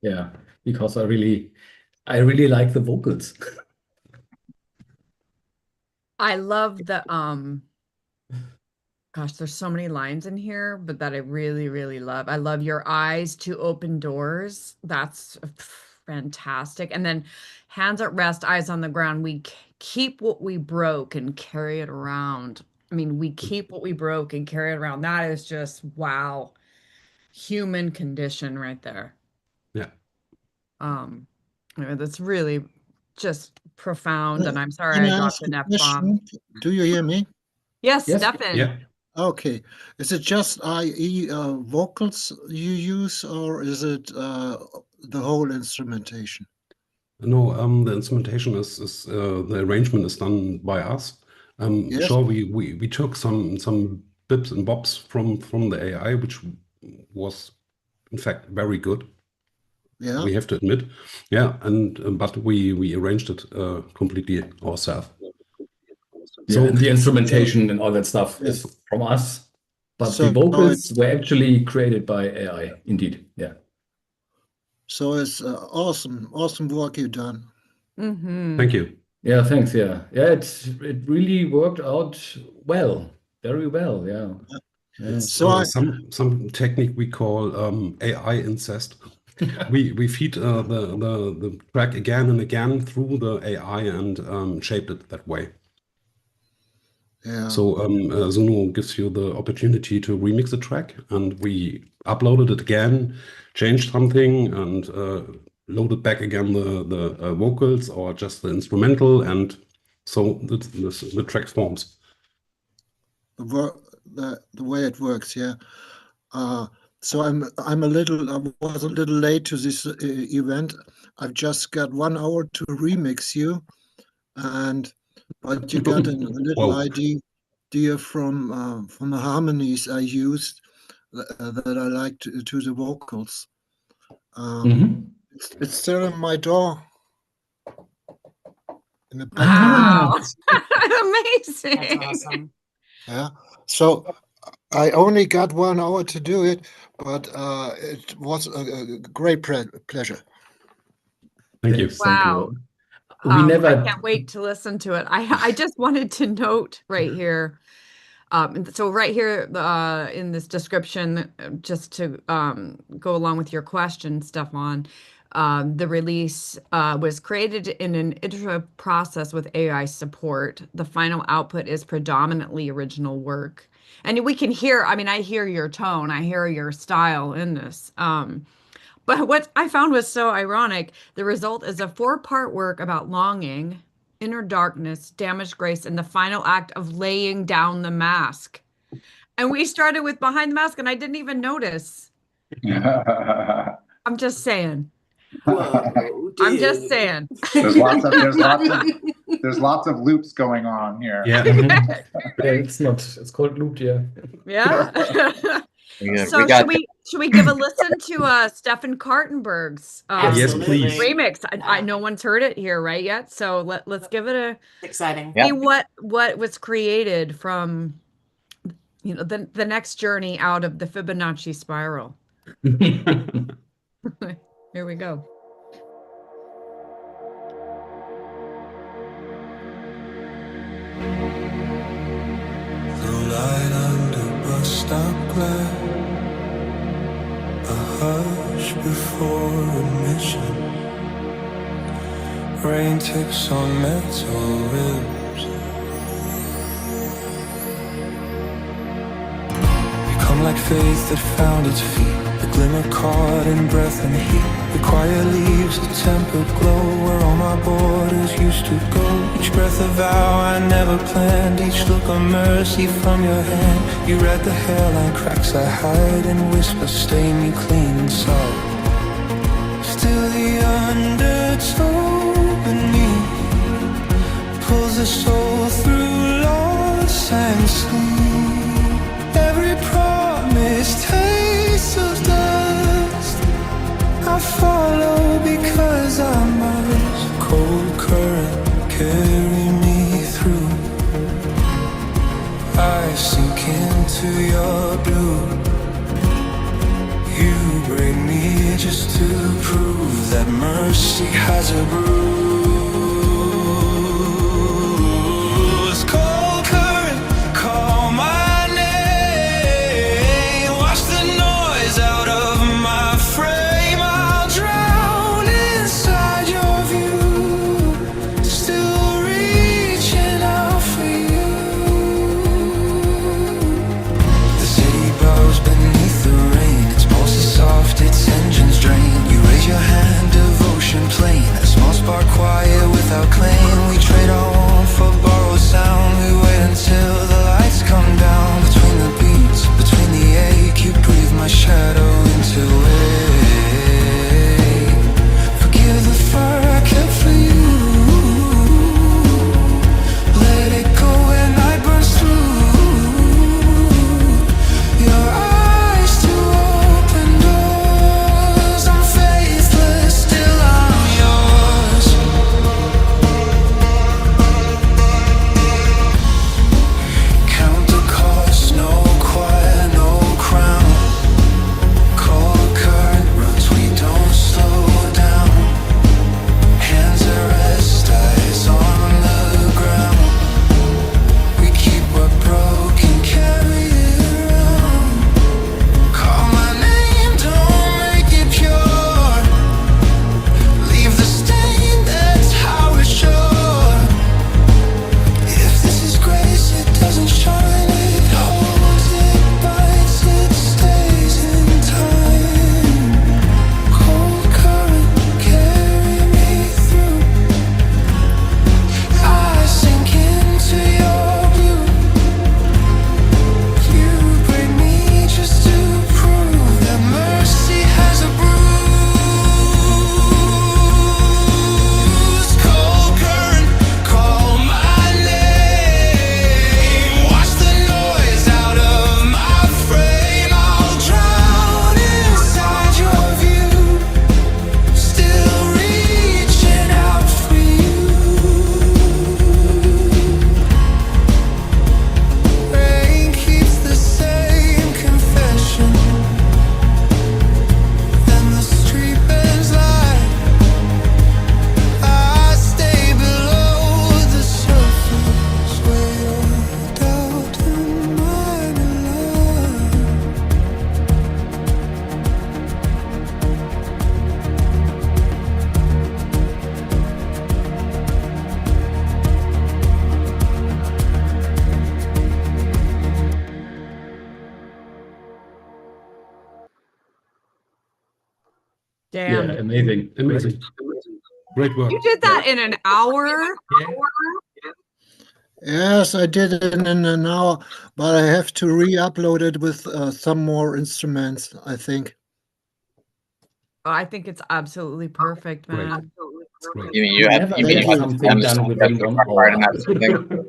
Yeah, because I really like the vocals. I love the gosh, there's so many lines in here, but that I really, really love. I love your eyes to open doors. That's fantastic. And then hands at rest, eyes on the ground. We keep what we broke and carry it around. I mean, we keep what we broke and carry it around. That is just wow. Human condition right there. Yeah. That's really just profound. And I'm sorry Can I I dropped ask an a F-bomb. question? Do you hear me? Yes, Yes. Stefan. Yeah. Okay. Is it just IE vocals you use, or is it the whole instrumentation? No, the instrumentation is the arrangement is done by us. Yes. Sure, we took some bits and bobs from the AI, which was in fact very good. Yeah. We have to admit, yeah, and but we arranged it completely ourselves. So and the instrumentation and all that stuff is from us, but So the vocals were actually created by AI. Indeed, yeah. So it's awesome work you've done. Mm-hmm. Thank you. Yeah, thanks. Yeah, it really worked out well, very well. Yeah. It's So some technique we call AI incest. We feed the track again and again through the AI and shaped it that way. Yeah. So Zuno gives you the opportunity to remix the track, and we uploaded it again, changed something, and loaded back again the vocals or just the instrumental, and so the track forms. The way it works, yeah. So I was a little late to this event. I've just got 1 hour to remix you, but you got a little Whoa. idea from the harmonies I used that I like to the vocals. It's still in my door. In the Wow. That's Amazing. awesome. Yeah. So I only got 1 hour to do it, but it was a great pleasure. Thank you. Thanks, thank you. Wow. We never. I can't wait to listen to it. I just wanted to note right here. So right here in this description, just to go along with your question, Stefan, the release was created in an iterative process with AI support. The final output is predominantly original work. And we can hear, I mean, I hear your tone, I hear your style in this. But what I found was so ironic. The result is a 4-part work about longing, inner darkness, damaged grace, and the final act of laying down the mask. And we started with Behind the Mask, and I didn't even notice. I'm just saying. Whoa, I'm just dude. saying. There's lots of loops going on here. Yeah. Yeah, it's called looped, yeah. Yeah. So should we give a listen to Stefan Kartenberg's Yes, please. remix? I no one's heard it here right yet, so let's give it a Exciting. see what was created from the next journey out of the Fibonacci spiral. Here we go. The light under bus stop glass, a hush before admission. Rain tips on metal ribs. You come like faith that found its feet, the glimmer caught in breath and heat. The quiet leaves a tempered glow where all my borders used to go. Each breath a vow I never planned, each look a mercy from your hand. You read the hairline cracks I hide and whisper, stay me clean and soft. Still the undertow beneath pulls the soul through loss and sleep. Every promise takes into your blue. You bring me just to prove that mercy has a bruise. Cold current, call my name. Wash the noise out of my frame. I'll drown inside your view. Still reaching out for you. The city bows beneath the rain. Its pulse is soft, its engines drain. You raise your hand, devotion plain. A small spark quiet without claim. We trade our warmth for borrowed sound. We wait until the lights come down. Between the beats, between the ache, you breathe my shadow into it. Forgive the fire I kept for you. Let it go when night burns through. Your eyes to open doors. I'm faithless, still I'm yours. Count the cost, no choir, no crown. Cold current runs, we don't slow down. Hands at rest, eyes on the ground. We keep what broken, carry it around. Call my name, don't make it pure. Leave the stain, that's how it's sure. If this is grace, it doesn't shine, it holds, it bites, it stays in time. Cold current, carry me through. I sink into your blue. You bring me just to prove that mercy has a bruise. Cold current, call my name. Wash the noise out of my frame. I'll drown inside your view. Still reaching out for you. Rain keeps the same confession. Then the street bends light. I stay below the surface where your doubt and mine align. Yeah, Damn. amazing. Amazing. Great work. You did that in an hour? Yes, I did it in an hour, but I have to re-upload it with some more instruments, I think. Oh, I think it's absolutely perfect, Great. man. Great. You mean We you had never you mean get you had something them done within 1 part and hour. that's something.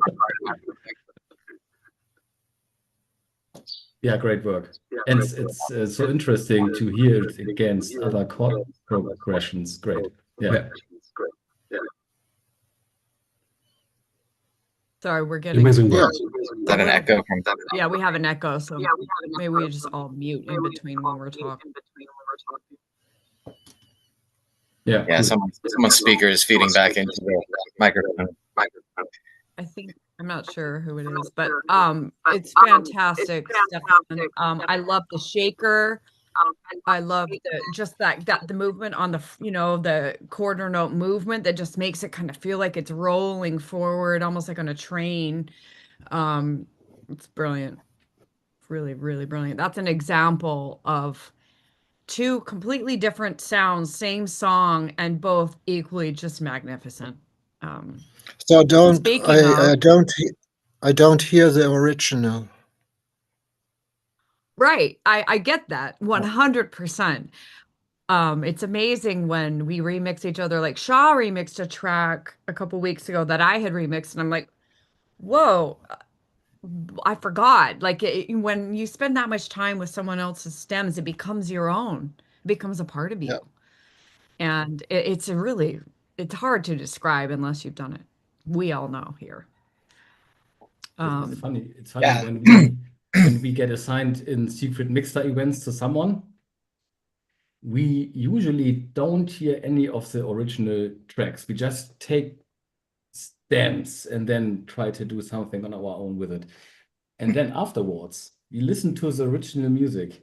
Yeah, great work. And it's so interesting to hear it against other chord progressions. Great. Yeah. Sorry, we're getting. Amazing Yeah. work. Is that an echo from that? Yeah, we have an echo, so maybe we just all mute in between when we're talking. Yeah. Yeah, cool. someone's speaker is feeding back into the microphone. I think I'm not sure who it is, but it's fantastic, Stefan. I love the shaker. I love just that the movement on the the quarter note movement that just makes it kind of feel like it's rolling forward, almost like on a train. It's brilliant. Really, really brilliant. That's an example of two completely different sounds, same song, and both equally just magnificent. So I don't hear the original. Right. I get that 100%. It's amazing when we remix each other. Like Shaw remixed a track a couple weeks ago that I had remixed, and I'm like, whoa, I forgot. Like when you spend that much time with someone else's stems, it becomes your own. It becomes a part of you. Yeah. And it's hard to describe unless you've done it. We all know here. It's funny. It's funny Yeah. when we when we get assigned in secret mixer events to someone, we usually don't hear any of the original tracks. We just take stems and then try to do something on our own with it. And then afterwards, you listen to the original music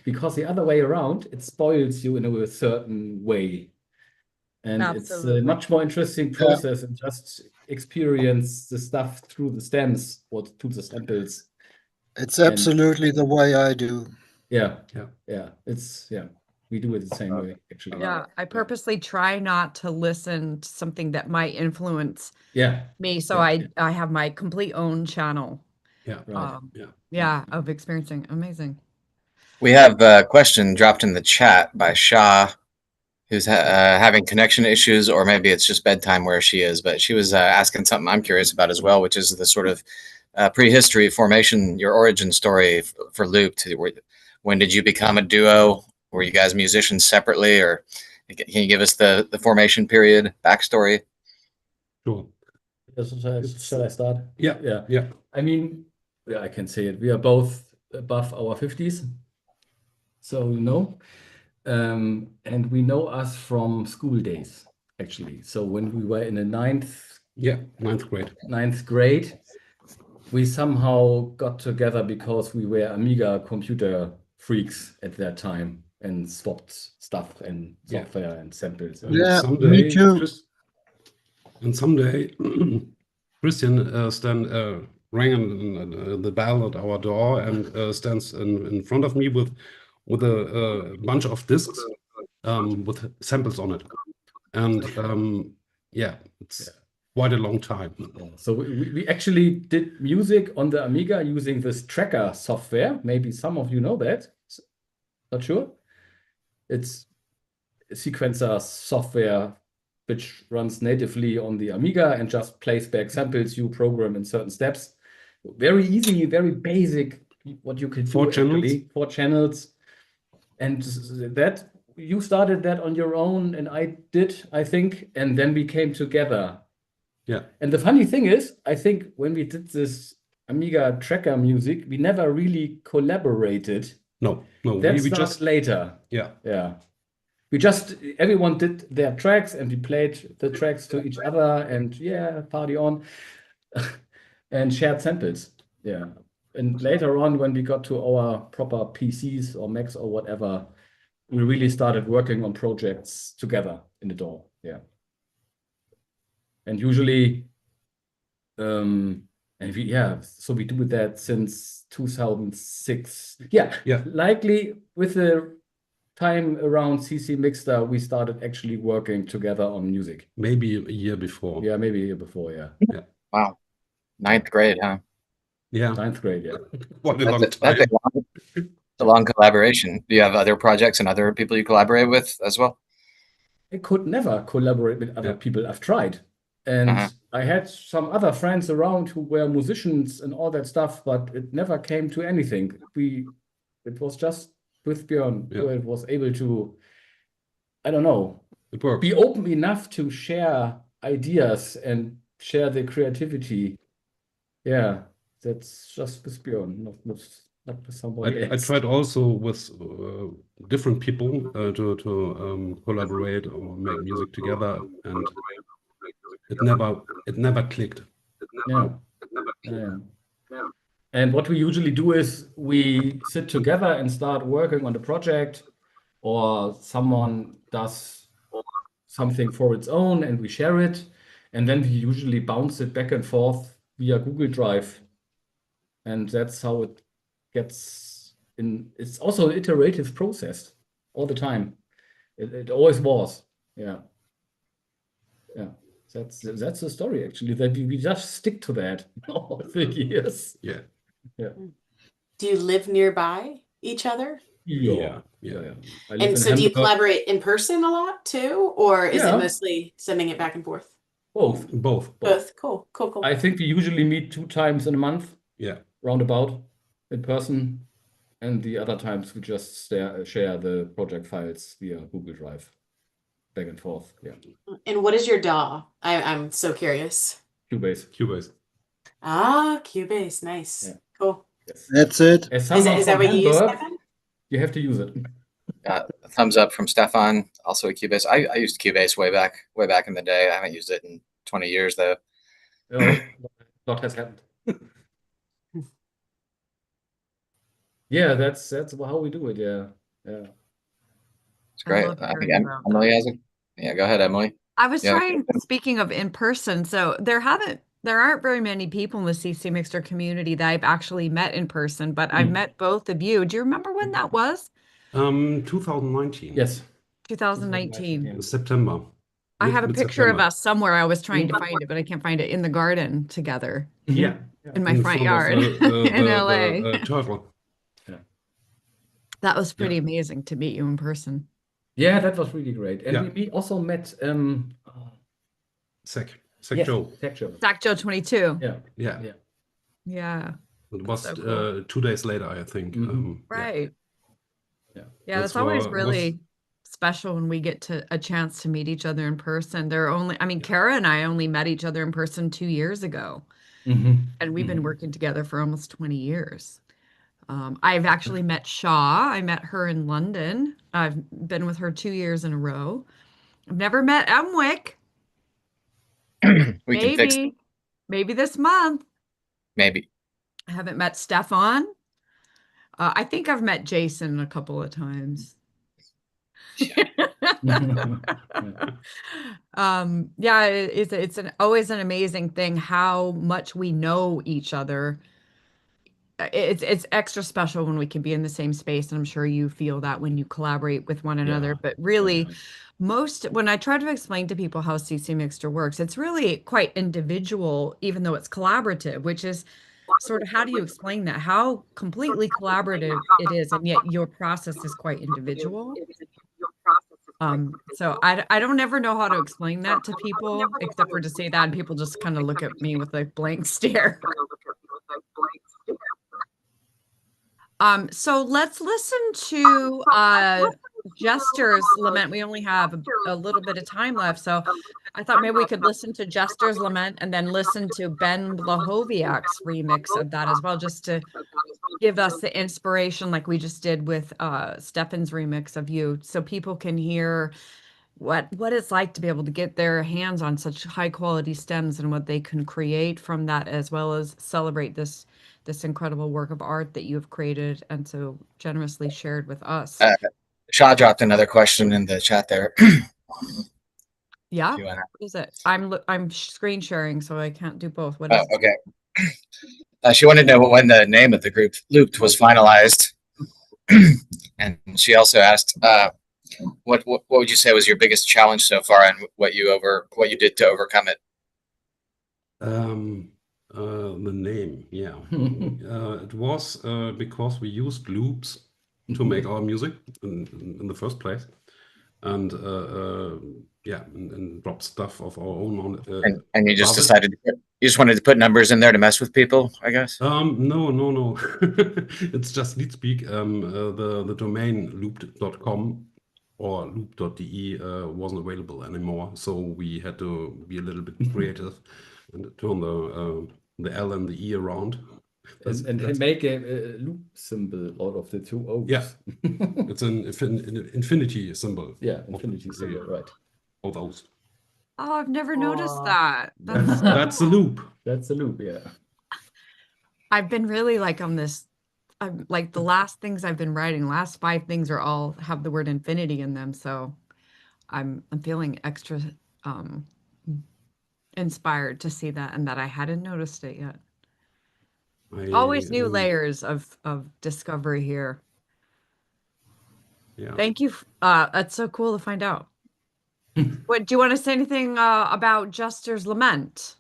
because the other way around, it spoils you in a certain way. And it's Absolutely. a much more interesting process and just experience the stuff through the stems or to the samples. It's absolutely the way I do. Yeah. We do it the same way, actually. Yeah, I purposely try not to listen to something that might influence me. So I have my complete own channel. Yeah. Right. Of experiencing. Amazing. We have a question dropped in the chat by Shah, who's having connection issues, or maybe it's just bedtime where she is, but she was asking something I'm curious about as well, which is the sort of prehistory formation, your origin story for Loop. When did you become a duo? Were you guys musicians separately, or can you give us the formation period backstory? Sure. Shall I start? Yeah. I mean, I can say it. We are both above our 50s. So, and we know us from school days, actually. So when we were in the ninth grade, we somehow got together because we were Amiga computer freaks at that time and swapped stuff and software and samples. Me too. And someday, Christian rang the bell at our door and stands in front of me with a bunch of discs with samples on it. And it's quite a long time. So we actually did music on the Amiga using this tracker software. Maybe some of you know that. Not sure. It's a sequencer software which runs natively on the Amiga and just plays back samples you program in certain steps. Very easy, very basic, what you can do. 4 channels. Actually. 4 channels. And that you started that on your own and I did, I think, and then we came together. Yeah. And the funny thing is, I think when we did this Amiga tracker music, we never really collaborated. No. That started just later. Yeah. Everyone did their tracks and we played the tracks to each other and party on and shared samples. Yeah. And later on, when we got to our proper PCs or Macs or whatever, we really started working on projects together in the DAW. Yeah. And usually, so we do that since 2006. Yeah. Likely with the time around ccMixter, we started actually working together on music. Maybe a year before. Yeah, maybe a year before, Wow. 9th grade, huh? Yeah. 9th grade, What a long time. That's a long collaboration. Do you have other projects and other people you collaborate with as well? I could never collaborate with other people. I've tried. And I had some other friends around who were musicians and all that stuff, but it never came to anything. It was just with Björn who it was able to, I don't know, be open enough to share ideas and share the creativity. Yeah, that's just with Björn, not with somebody else. I tried also with different people to collaborate or make music together, and it never clicked. Yeah. And what we usually do is we sit together and start working on the project, or someone does something for its own and we share it, and then we usually bounce it back and forth via Google Drive. And that's how it gets in. It's also an iterative process all the time. It always was. Yeah. That's the story, actually, that we just stick to that all the years. Yeah. Do you live nearby each other? Yeah. And so do you collaborate in person a lot too? Or is it mostly sending it back and forth? Both. Cool. I think we usually meet 2 times in a month. Yeah. Roundabout in person. And the other times we just share the project files via Google Drive. Back and forth. Yeah. And what is your DAW? I'm so curious. Cubase. Ah, Cubase. Nice. Yeah. Cool. That's it. As Is someone that from what you use, Hamburg, Stefan? you have to use it. Thumbs up from Stefan, also a Cubase. I used Cubase way back in the day. I haven't used it in 20 years though. Oh, lot has happened. Yeah, that's how we do it. Yeah, yeah. It's great. love I think hearing about Emily that. has it. Yeah, go ahead, Emily. I was Yeah. trying, speaking of in person, so there aren't very many people in the ccMixter community that I've actually met in person, but I've met both of you. Do you remember when that was? 2019. Yes. 2019. Yeah. September. I have a picture of Mid-September. us somewhere. I was trying to find it, but I can't find it in the garden together Yeah. in my In front front of yard in LA. the turtle. That was pretty amazing to meet you in person. Yeah, that was really great. And Yeah. we also met Sec yes, Joe. Sec Joe. Stack Joe 22. Yeah. Yeah. Yeah. Yeah. It was so cool. 2 days later, I think. Right. Yeah. Yeah, that's always really special when we get a chance to meet each other in person. Kara and I only met each other in person 2 years ago. And we've been working together for almost 20 years. I've actually met Shaw. I met her in London. I've been with her 2 years in a row. I've never met Emwick. We can fix it. Maybe this month. Maybe. I haven't met Stefan. I think I've met Jason a couple of times. Yeah, it's always an amazing thing how much we know each other. It's extra special when we can be in the same space, and I'm sure you feel that when you collaborate with one another. But really, when I try to explain to people how ccMixter works, it's really quite individual, even though it's collaborative, which is sort of, how do you explain that? How completely collaborative it is, and yet your process is quite individual. So I don't ever know how to explain that to people, except for to say that, and people just kind of look at me with a blank stare. So let's listen to Jester's Lament. We only have a little bit of time left, so I thought maybe we could listen to Jester's Lament and then listen to Ben Blohowiak's remix of that as well, just to give us the inspiration like we just did with Stefan's remix of You, so people can hear what it's like to be able to get their hands on such high quality stems and what they can create from that, as well as celebrate this incredible work of art that you have created and so generously shared with us. Shaw dropped another question in the chat there. Yeah, what is it? I'm screen sharing, so I can't do both. What is it? Okay. She wanted to know when the name of the group Looped was finalized, and she also asked, what would you say was your biggest challenge so far, and what you did to overcome it? The name, yeah. It was because we used loops to make our music in the first place, and and drop stuff of our own on. And you just decided you just wanted to put numbers in there to mess with people, I guess. No. It's just Leadspeak. The domain looped.com or loop.de wasn't available anymore, so we had to be a little bit creative and turn the L and the E around. And make a loop symbol out of the two O's. Yeah, it's an infinity symbol. Yeah, infinity symbol, right. Of those. Oh, I've never noticed that. That's the loop. That's the loop, yeah. I've been really like on this, like the last things I've been writing, last 5 things are all have the word infinity in them. So I'm feeling extra inspired to see that, and that I hadn't noticed it yet. Always new layers of discovery here. Yeah. Thank you. That's so cool to find out. What do you want to say anything about Jester's Lament?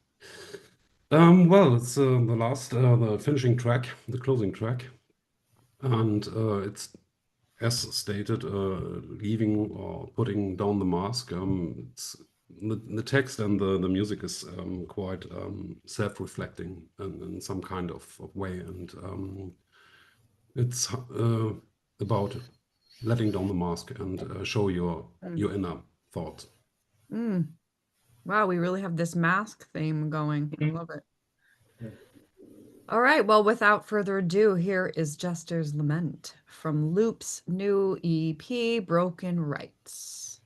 Well, it's the last, the finishing track, the closing track, and it's as stated, leaving or putting down the mask. It's the text and the music is quite self-reflecting in some kind of way, and it's about letting down the mask and show your inner thoughts. Wow, we really have this mask theme going. I love it. All right, well, without further ado, here is Jester's Lament from Loop's new EP, Broken Rites.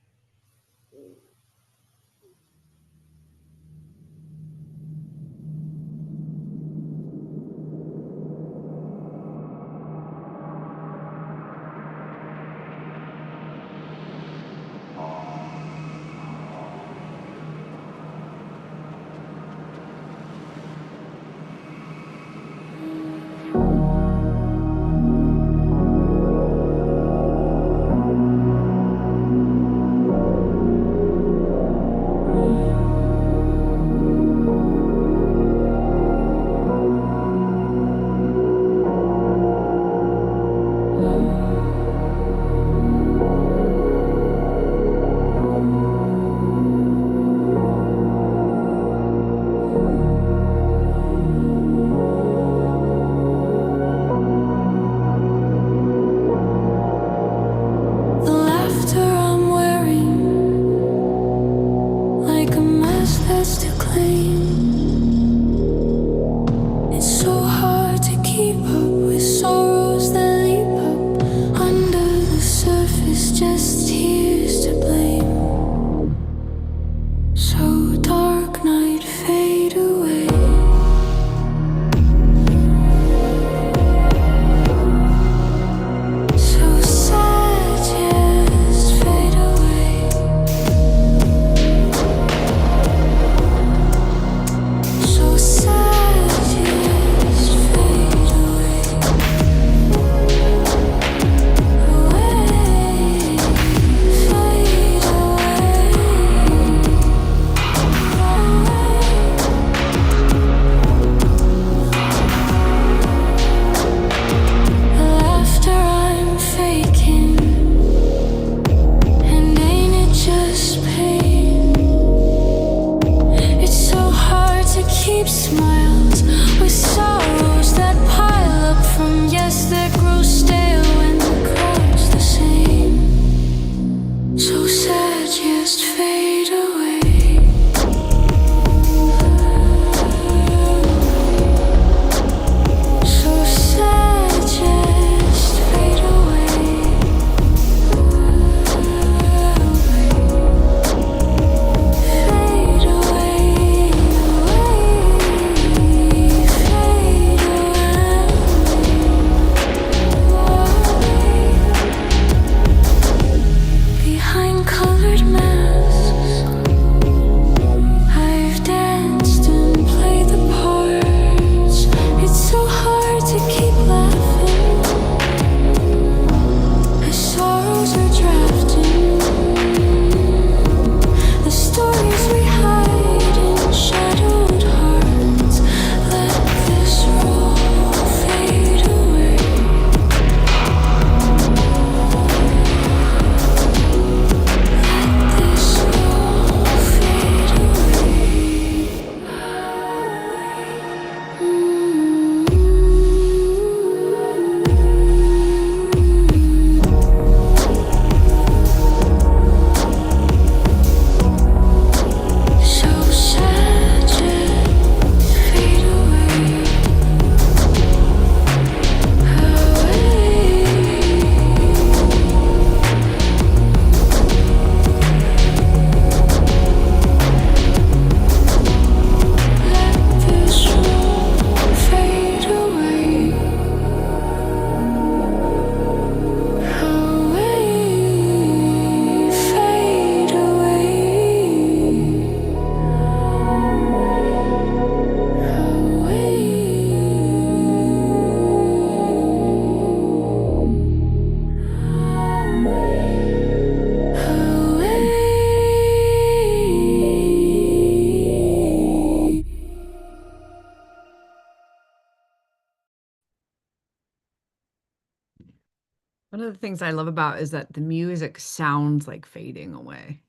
One of the things I love about is that the music sounds like fading away.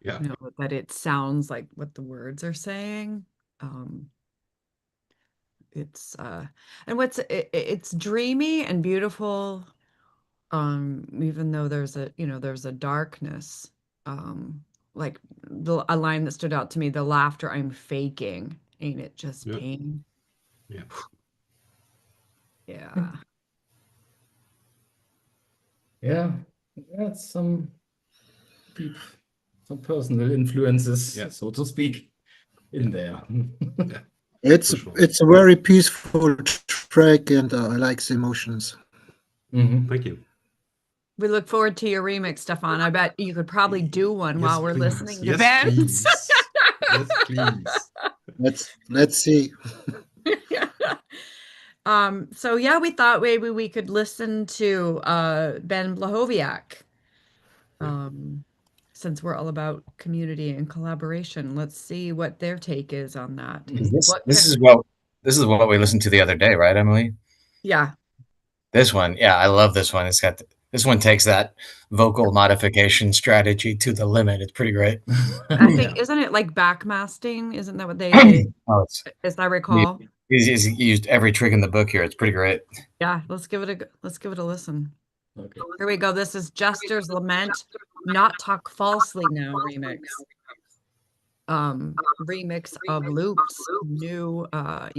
Yeah. You know, that it sounds like what the words are saying. It's and it's dreamy and beautiful, even though there's a darkness. Like a line that stood out to me, the laughter I'm faking, ain't it just Yeah. pain? Yeah. Yeah. Yeah, that's some deep, some personal influences, Yeah. so to speak, in there. It's For sure. it's a very peaceful track, and I like the emotions. Thank you. We look forward to your remix, Stefan. I bet you could probably do one Yes, while we're please. listening to Yes, bands. please. Yes, please. Let's see. So yeah, we thought maybe we could listen to Ben Blohowiak. Since we're all about community and collaboration, let's see what their take is on that. This is what we listened to the other day, right, Emily? Yeah. This one, yeah, I love this one. This one takes that vocal modification strategy to the limit. It's pretty great. I think, isn't it like backmasting? Isn't that what they as I recall? He's used every trick in the book here. It's pretty great. Yeah, let's give it a listen. Okay. Here we go. This is Jester's Lament, Not Talk Falsely Now remix. Remix of Loop's new EP.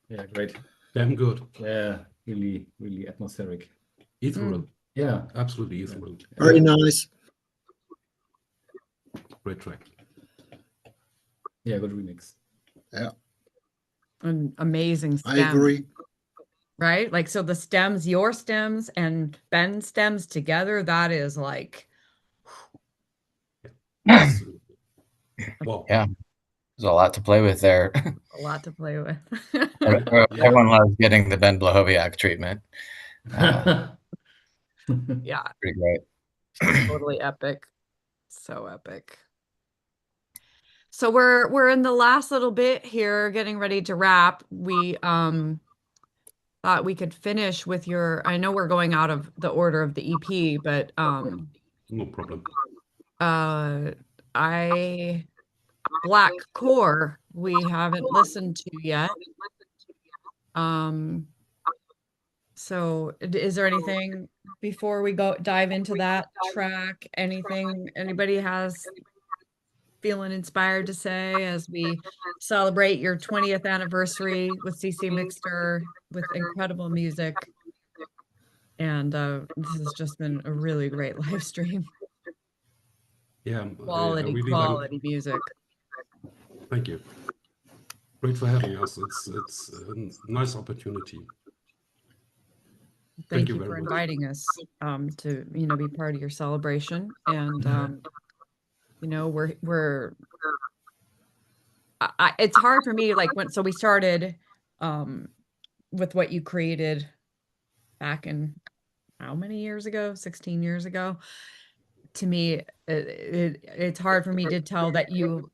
Yeah, great. Damn good. Yeah, really, really atmospheric. Ethereal. Yeah, Absolutely ethereal. Very nice. Great track. yeah, good remix. Yeah, An amazing I stem, agree. right? Like, so the stems, your stems and Ben's stems together, that is like, Wow. Yeah, there's a lot to play with there. a lot to play with. Everyone loves getting the Ben Blohowiak treatment. Yeah, Pretty great. totally epic. So epic. So we're in the last little bit here, getting ready to wrap. We thought we could finish with your, I know we're going out of the order of the EP, but No problem. Black Core we haven't listened to yet. So is there anything before we dive into that track? Anything anybody has feeling inspired to say as we celebrate your 20th anniversary with ccMixter with incredible music? And this has just been a really great live stream. Yeah, Quality, really quality music. Thank you. Great for having us. It's a nice opportunity. Thank you you very for much. inviting us to be part of your celebration. And it's hard for me, like so we started with what you created back in how many years ago? 16 years ago. To me, it's hard for me to tell that you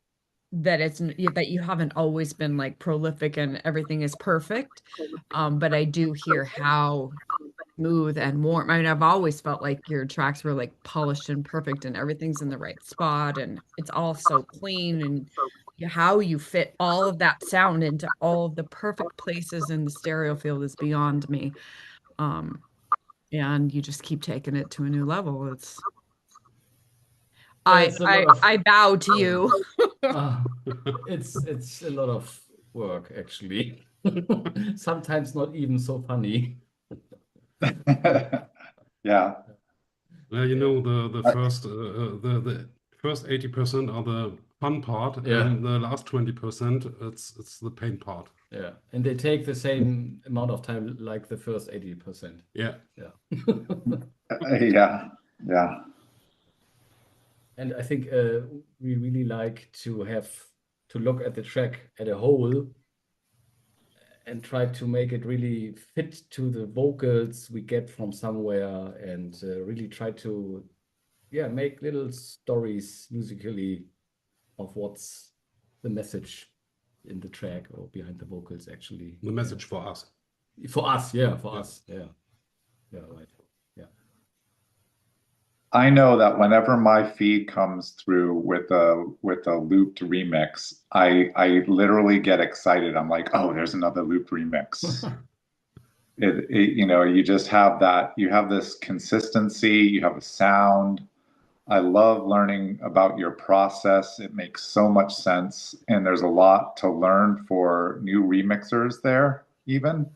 haven't always been like prolific and everything is perfect. But I do hear how smooth and warm. I mean, I've always felt like your tracks were like polished and perfect and everything's in the right spot and it's all so clean, and how you fit all of that sound into all of the perfect places in the stereo field is beyond me. And you just keep taking it to a new level. I bow to you. It's a lot of work, actually. Sometimes not even so funny. Yeah. Well, the first 80% are the fun part, and the last 20% it's the pain part. Yeah, and they take the same amount of time like the first 80%. Yeah. Yeah. And I think we really like to look at the track as a whole and try to make it really fit to the vocals we get from somewhere, and really try to make little stories musically of what's the message in the track or behind the vocals, actually. The message for us. For us, yeah. Yeah, right. Yeah. I know that whenever my feed comes through with a looped remix, I literally get excited. I'm like, oh, there's another looped remix. You just have that. You have this consistency. You have a sound. I love learning about your process. It makes so much sense, and there's a lot to learn for new remixers there. Even.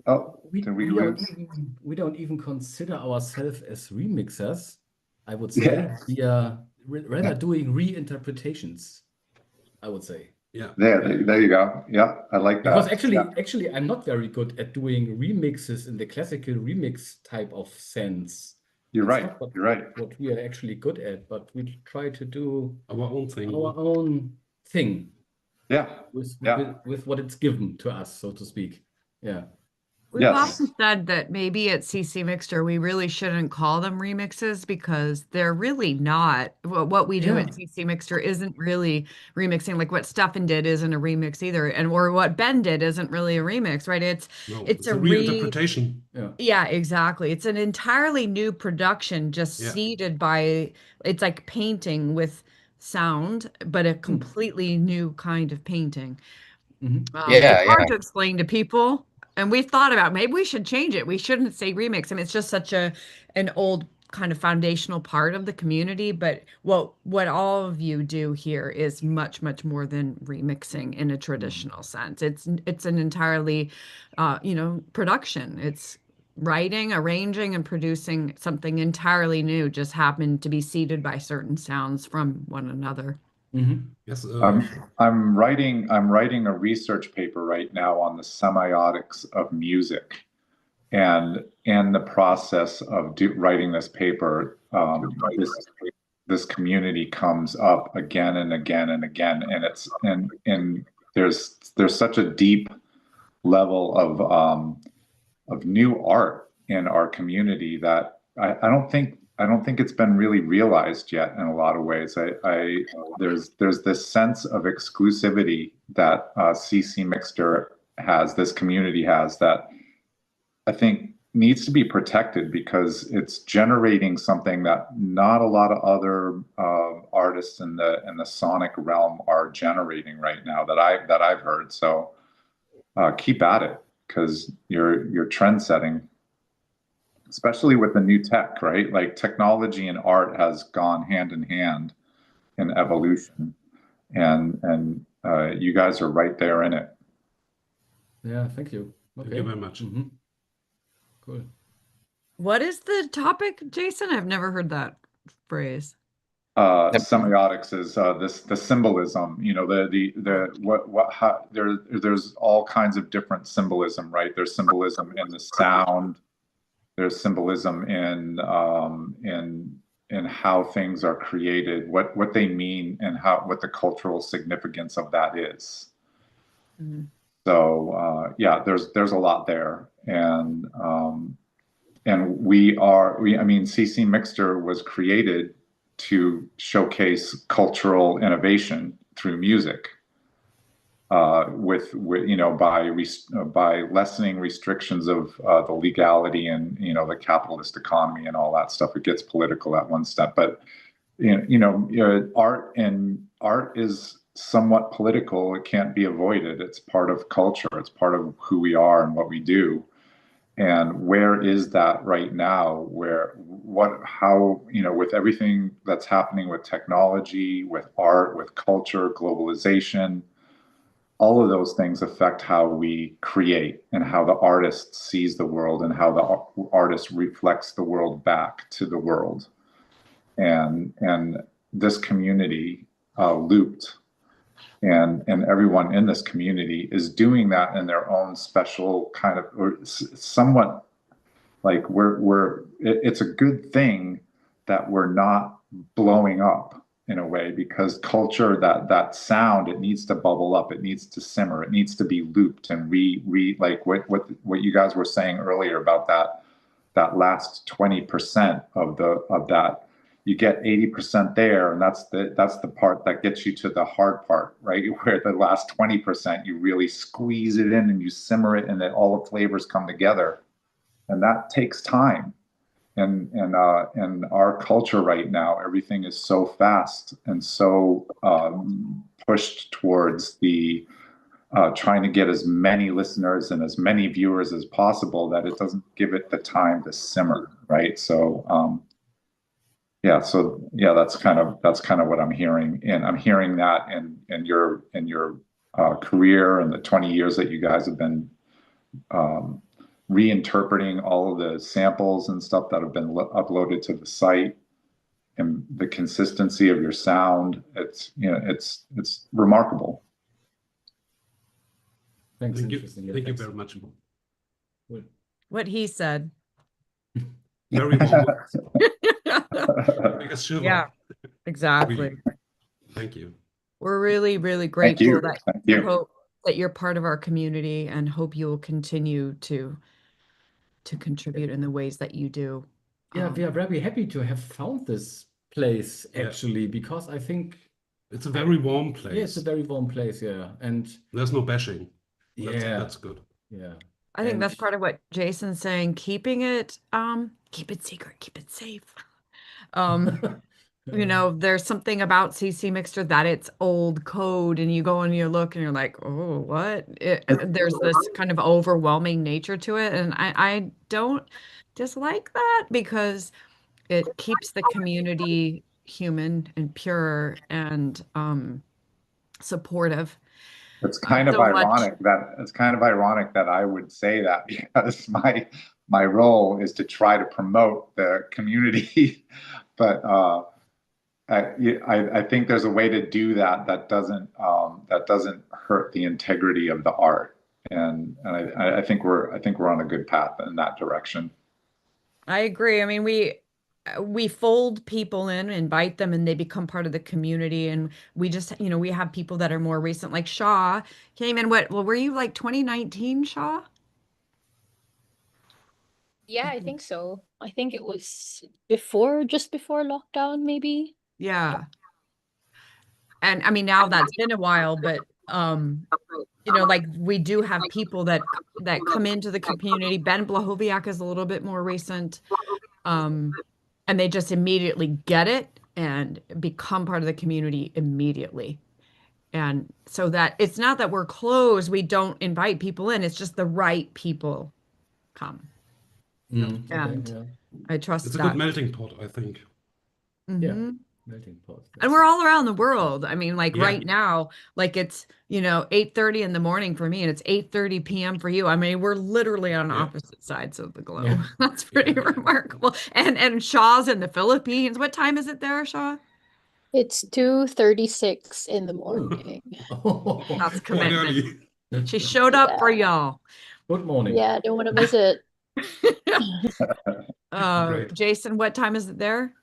Oh, we don't even consider ourselves as remixers, I would say. Yeah. We are rather doing reinterpretations, I would say. Yeah. There you go. Yeah, I like that. Because actually, I'm not very good at doing remixes in the classical remix type of sense. You're It's right. not You're right. what we are actually good at, but we try to do Our own thing. our own thing. Yeah. With what it's given to us, so to speak. Yeah. We've Yes. often said that maybe at ccMixter we really shouldn't call them remixes because they're really not. What we do at ccMixter isn't really remixing. Like what Stefan did isn't a remix either, or what Ben did isn't really a remix, right? It's a reinterpretation. Yeah, exactly. It's an entirely new production, just seeded by. It's like painting with sound, but a completely new kind of painting. It's hard to explain to people. And we've thought about maybe we should change it. We shouldn't say remix. I mean, it's just such an old kind of foundational part of the community, but what all of you do here is much, much more than remixing in a traditional sense. It's an entirely, production. It's writing, arranging, and producing something entirely new, just happened to be seeded by certain sounds from one another. Yes. I'm writing a research paper right now on the semiotics of music, and in the process of writing this paper, this community comes up again and again and again, and there's such a deep level of new art in our community that I don't think it's been really realized yet in a lot of ways. There's this sense of exclusivity that ccMixter has, this community has, that I think needs to be protected, because it's generating something that not a lot of other artists in the sonic realm are generating right now that I've heard. So keep at it, because you're trend setting, especially with the new tech, right? Like technology and art has gone hand in hand in evolution, and you guys are right there in it. Yeah, thank you. Thank you very much. Cool. What is the topic, Jason? I've never heard that phrase. Semiotics is the symbolism, there's all kinds of different symbolism, right? There's symbolism in the sound, there's symbolism in how things are created, what they mean, and what the cultural significance of that is. So there's a lot there, and ccMixter was created to showcase cultural innovation through music, by lessening restrictions of the legality and the capitalist economy and all that stuff. It gets political at one step, but art is somewhat political. It can't be avoided. It's part of culture. It's part of who we are and what we do. And where is that right now? With everything that's happening with technology, with art, with culture, globalization, all of those things affect how we create and how the artist sees the world and how the artist reflects the world back to the world. And this community, Looped, and everyone in this community is doing that in their own special kind of, or somewhat like it's a good thing that we're not blowing up in a way, because culture, that sound, it needs to bubble up, it needs to simmer, it needs to be looped and like what you guys were saying earlier about that last 20% of that. You get 80% there, and that's the part that gets you to the hard part, right? Where the last 20%, you really squeeze it in and you simmer it, and then all the flavors come together, and that takes time. And our culture right now, everything is so fast and so pushed towards the trying to get as many listeners and as many viewers as possible, that it doesn't give it the time to simmer, right? So. That's kind of what I'm hearing, and I'm hearing that in your career and the 20 years that you guys have been reinterpreting all of the samples and stuff that have been uploaded to the site, and the consistency of your sound. It's remarkable. Thanks. Thank you very much. What he said. Very well. Yeah, exactly. Thank you. We're really, really grateful that you're part of our community, and hope you will continue to contribute in the ways that you do. Yeah, we are very happy to have found this place, actually, because I think it's a very warm place. Yeah, it's a very warm place, yeah. And there's no bashing. That's good. Yeah. I think that's part of what Jason's saying, keeping it secret, keep it safe. There's something about ccMixter that it's old code, and you go and you look and you're like, oh, what? There's this kind of overwhelming nature to it. And I don't dislike that, because it keeps the community human and pure and supportive. It's kind of so much. ironic that I would say that, because my role is to try to promote the community, but I think there's a way to do that doesn't hurt the integrity of the art, and I think we're on a good path in that direction. I agree. I mean, we fold people in, invite them, and they become part of the community. And we just, we have people that are more recent, like Shaw came in. Were you like 2019, Shaw? Yeah, I think so. I think it was just before lockdown, maybe. Yeah. And I mean, now that's been a while, but like we do have people that come into the community. Ben Blohowiak is a little bit more recent. And they just immediately get it and become part of the community immediately. And so that it's not that we're closed, we don't invite people in, it's just the right people come. Mm, And okay, yeah. I trust It's a that. good melting pot, I think. Yeah, Mhm. melting pot. And we're all around the world. I mean, like Yeah. right now, like it's, 8:30 in the morning for me and it's 8:30 p.m. for you. I mean, we're literally on Yeah. opposite sides of the globe. Yeah. That's pretty Yeah. remarkable. And Shaw's in the Philippines. What time is it there, Shaw? It's 2:36 in the morning. Oh, That's Quite commitment. early. She showed up for Yeah. y'all. good morning. Yeah, I don't want to miss it. Great. Jason, what time is it there?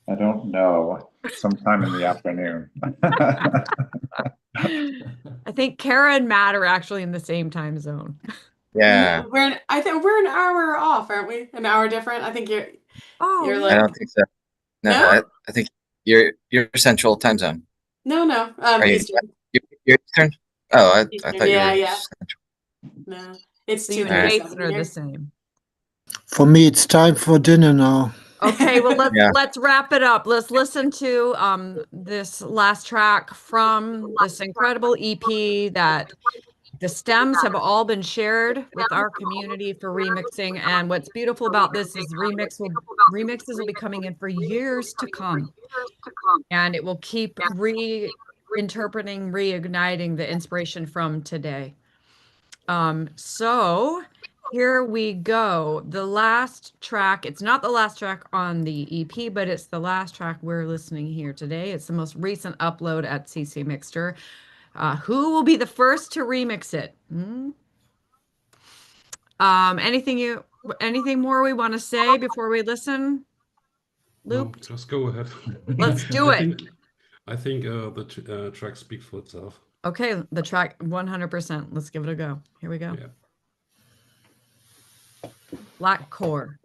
I don't know, sometime in the afternoon. I think Kara and Matt are actually in the same time zone. Yeah. I think we're an hour off, aren't we? An hour different. I think you're Oh, like I don't think so. No, No? I think you're Central time zone. no. Are you Eastern. you're Eastern? Oh, I Eastern, thought you yeah, were yeah. Central. No, it's so you and 2:37 Jason are here. the same. For me, it's time for dinner now. Okay, well Yeah. let's wrap it up. Let's listen to this last track from this incredible EP that the stems have all been shared with our community for remixing. And what's beautiful about this is remixes will be coming in for years to come. And it will keep reinterpreting, reigniting the inspiration from today. So here we go. The last track, it's not the last track on the EP, but it's the last track we're listening here today. It's the most recent upload at ccMixter. Who will be the first to remix it? Anything more we want to say before we listen? No, Loop? just go ahead. Let's do it. I think the track speaks for itself. Okay, the track 100%. Let's give it a go. Here we go. Yeah. Black Core.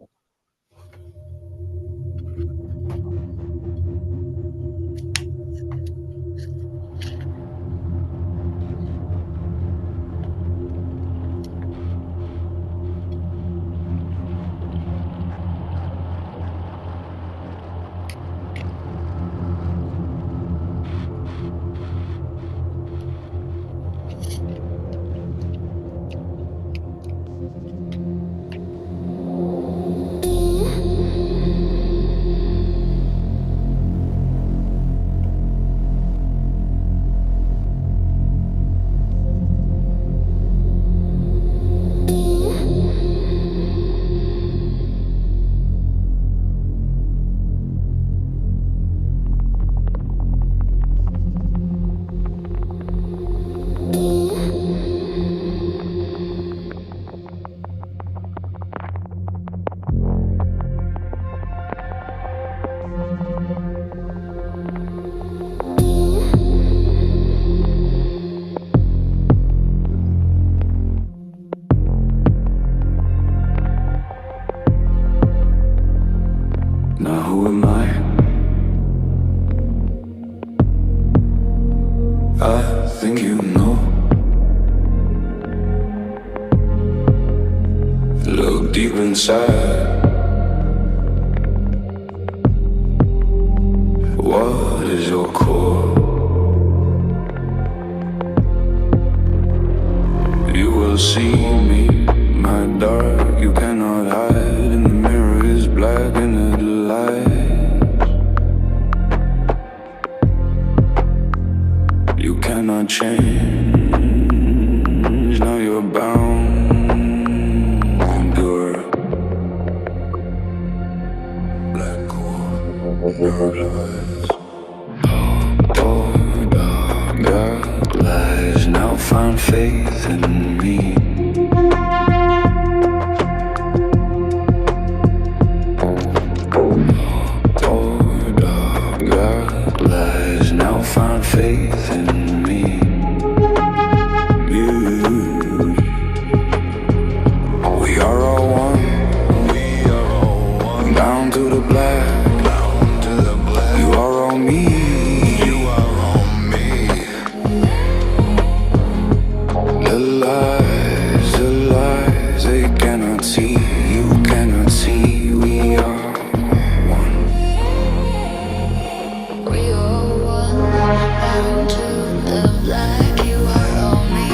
Now who am I? I think you know. Look deep inside. What is your core? You will see me, my dark. You cannot hide. And the mirror is black and the light change. Now you're bound to endure. Black hole in your eyes. Oh, dark lies. Now find faith in me. Now find faith in me. You. We are all one. We are all one. Down to the black. Down to the black. You are all me. You are all me. The lies they cannot see. You cannot see. We are. Down to the black, you are all me.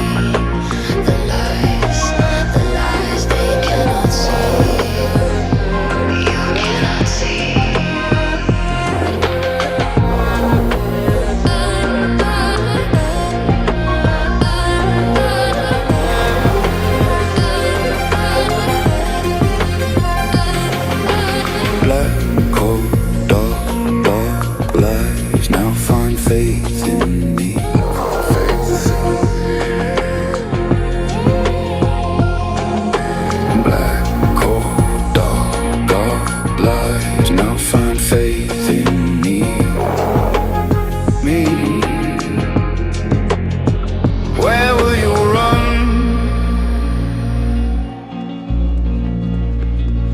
The lies they cannot see. You cannot see. Black coat, dark lies. Now find faith in me. Black coat, dark lies. Now find faith in me. Me. Where will you run?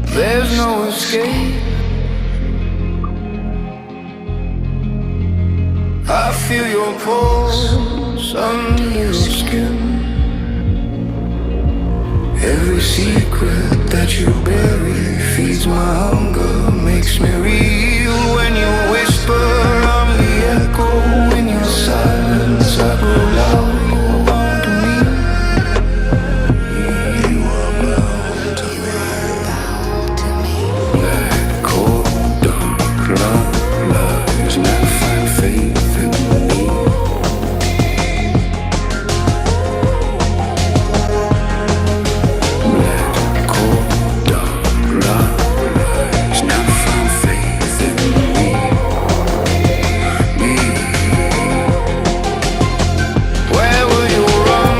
There's no escape. I feel your pulse under your skin. Every secret that you bury feeds my hunger, makes me real. When you whisper, I'm the echo. In your silence, I grow loud. You belong to me. You are bound to me. Black coat, dark lies. Now find faith in me. Black coat, dark lies. Now find faith in me. Me. Where will you run?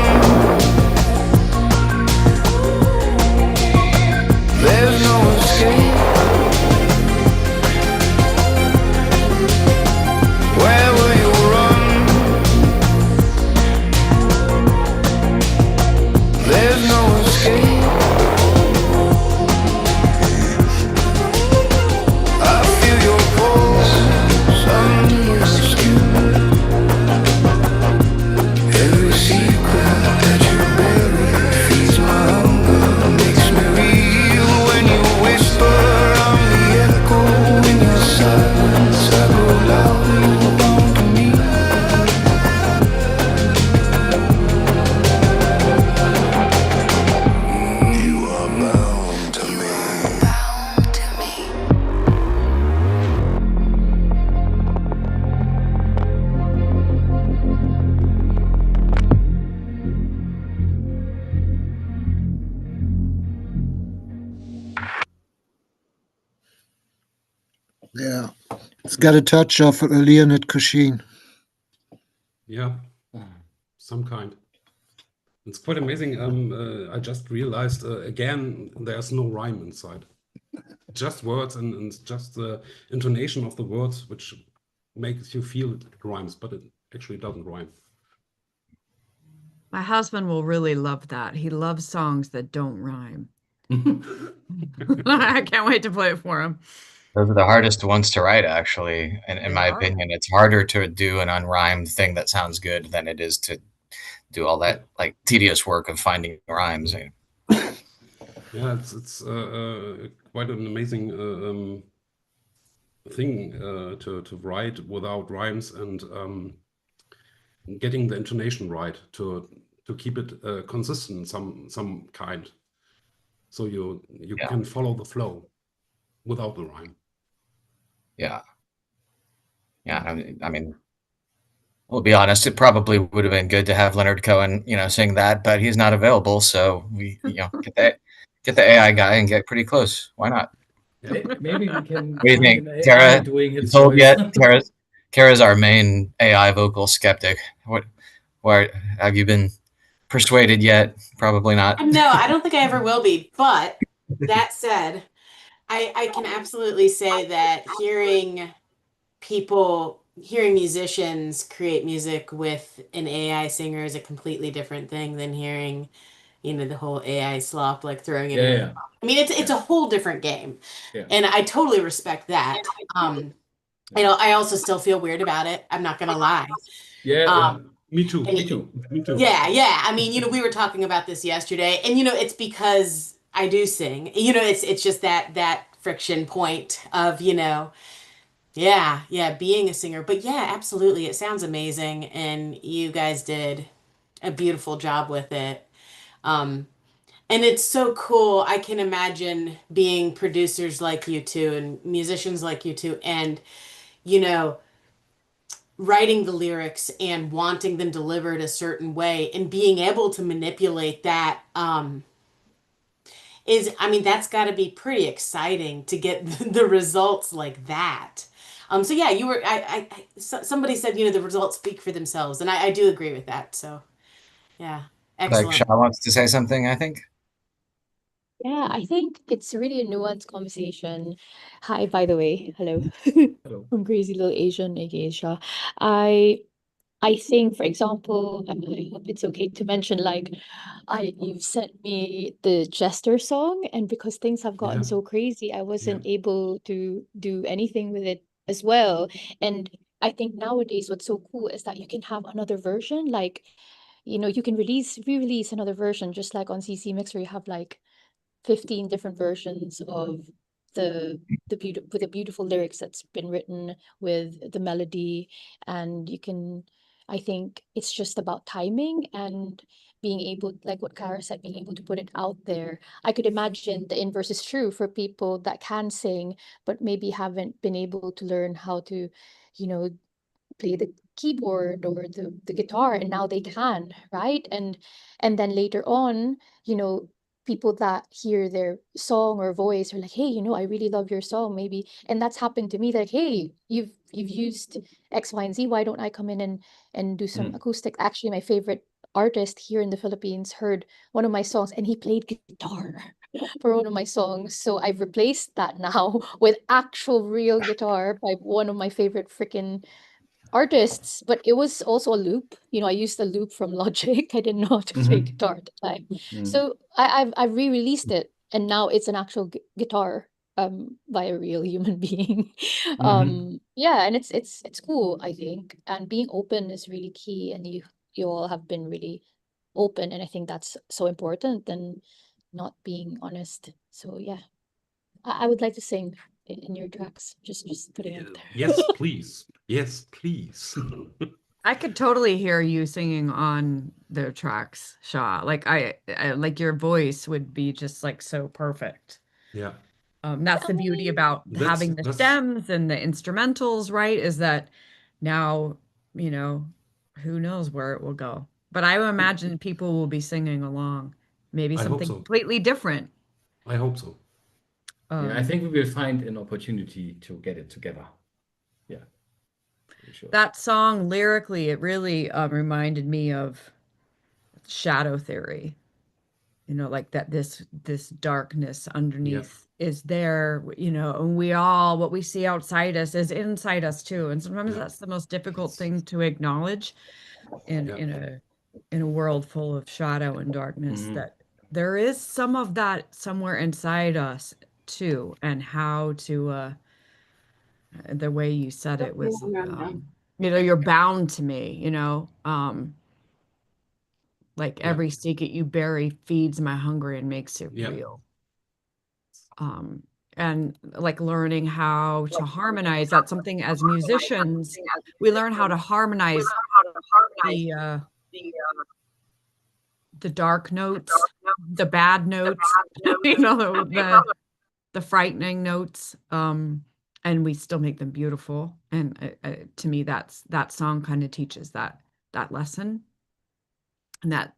There's no escape. Where will you run? There's no escape. I feel your pulse under your skin. Every secret that you bury feeds my hunger, makes me real. When you whisper, I'm the echo. In your silence, I grow loud. You belong to me. You are bound to me. Yeah, it's got a touch of Leonid Kushin. Yeah, some kind. It's quite amazing. I just realized again, there's no rhyme inside. Just words and just the intonation of the words, which makes you feel it rhymes, but it actually doesn't rhyme. My husband will really love that. He loves songs that don't rhyme. I can't wait to play it for him. Those are the hardest ones to write, actually. And in my are. opinion, it's harder to do an unrhymed thing that sounds good than it is to do all that like tedious work of finding rhymes. Yeah, it's quite an amazing thing to write without rhymes and getting the intonation right to keep it consistent some kind, so you can follow the flow without the rhyme. Yeah. I mean, We'll be honest, it probably would have been good to have Leonard Cohen, sing that, but he's not available. So we, get the AI guy and get pretty close. Why not? Maybe we can What do you find think, an AI Tara? doing You his told voice. yet? Kara's our main AI vocal skeptic. Why have you been persuaded yet? Probably not. No, I don't think I ever will be. But that said, I can absolutely say that hearing musicians create music with an AI singer is a completely different thing than hearing, the whole AI slop, like throwing it in. Yeah. I mean, it's a whole different game. Yeah. And I totally respect that. I also still feel weird about it. I'm not gonna lie. Yeah. Me too. and- Me too. Me too. Yeah. I mean, we were talking about this yesterday, and it's because I do sing. It's just that friction point of, being a singer. But yeah, absolutely. It sounds amazing, and you guys did a beautiful job with it. And it's so cool. I can imagine being producers like you two and musicians like you two, and writing the lyrics and wanting them delivered a certain way and being able to manipulate that that's got to be pretty exciting to get the results like that. So yeah, somebody said, the results speak for themselves, and I do agree with that. So yeah, Like excellent. Shaw wants to say something, I think. Yeah, I think it's really a nuanced conversation. Hi, by the way. Hello. Hello. I'm Crazy Little Asian, aka Shah. I think, for example, I hope it's okay to mention, like, you've sent me the Jester song, and because things have gotten Yeah. so crazy, I wasn't able to do anything with it as well. And I think nowadays what's so cool is that you can have another version, like, you can re-release another version, just like on ccMixer, you have like 15 different versions of the beautiful lyrics that's been written with the melody. And I think it's just about timing and being able, like what Kara said, being able to put it out there. I could imagine the inverse is true for people that can sing but maybe haven't been able to learn how to you know play the keyboard or the guitar, and now they can, right? And then later on, people that hear their song or voice are like, hey, I really love your song, maybe. And that's happened to me, like, hey, you've used X, Y, and Z, why don't I come in and do some acoustic? Actually, my favorite artist here in the Philippines heard one of my songs and he played guitar for one of my songs. So I've replaced that now with actual real guitar by one of my favorite freaking artists. But it was also a loop. I used a loop from Logic. I didn't know how to play guitar at the time. So I've re-released it, and now it's an actual guitar by a real human being. Yeah, and it's cool, I think. And being open is really key, and you all have been really open, and I think that's so important than not being honest. So yeah, I would like to sing in your tracks. Just putting it out there. Yes, please. Yes, please. I could totally hear you singing on their tracks, Shaw. Like I like your voice would be just like so perfect. Yeah. That's the beauty about having the stems and the instrumentals, right? Is that now, who knows where it will go. But I imagine people will be singing along, maybe I hope something so. completely different. I hope so. Yeah, I think we will find an opportunity to get it together. Yeah, for sure. That song lyrically, it really reminded me of Shadow Theory. Like that this darkness underneath is there, and what we see outside us is inside us too. And sometimes that's the most difficult thing to acknowledge in a world full of shadow and darkness, that there is some of that somewhere inside us too. And how to the way you said it was you're bound to me, like every secret you bury feeds my hunger and makes it real. And like learning how to harmonize, that's something as musicians, we learn how to harmonize the dark notes, the bad notes, the frightening notes. and we still make them beautiful. And to me, that song kind of teaches that lesson, and that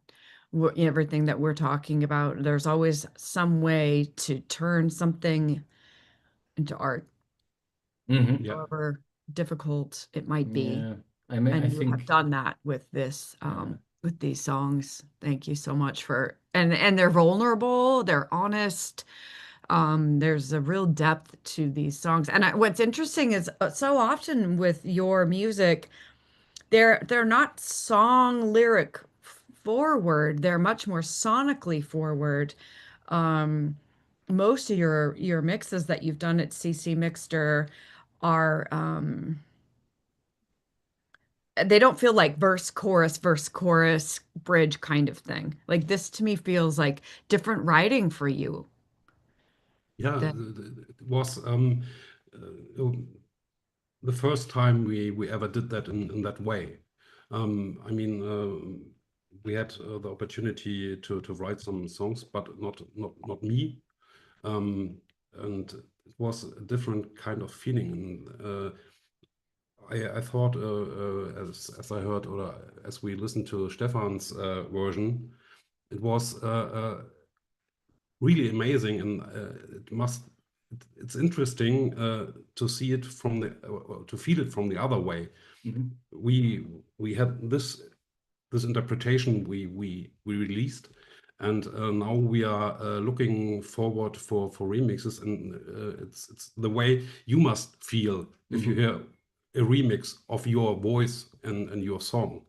everything that we're talking about, there's always some way to turn something into art, Mhm. Yeah. however difficult it might be. Yeah. I mean, I And you have think, done that with this, yeah. with these songs. Thank you so much for, and they're vulnerable, they're honest. There's a real depth to these songs. And what's interesting is so often with your music, they're not song lyric forward. They're much more sonically forward. Um, Most of your mixes that you've done at ccMixter are they don't feel like verse, chorus, bridge kind of thing. Like this to me feels like different writing for you. Yeah, Than, it was the first time we ever did that in that way. I mean, we had the opportunity to write some songs, but not me. And it was a different kind of feeling. And I thought, as I heard, or as we listened to Stefan's version, it was really amazing, and it's interesting to see it from to feel it from the other way. Mhm. We had this interpretation we released, and now we are looking forward for remixes, and it's the way you must feel if you hear a remix of your voice and your song,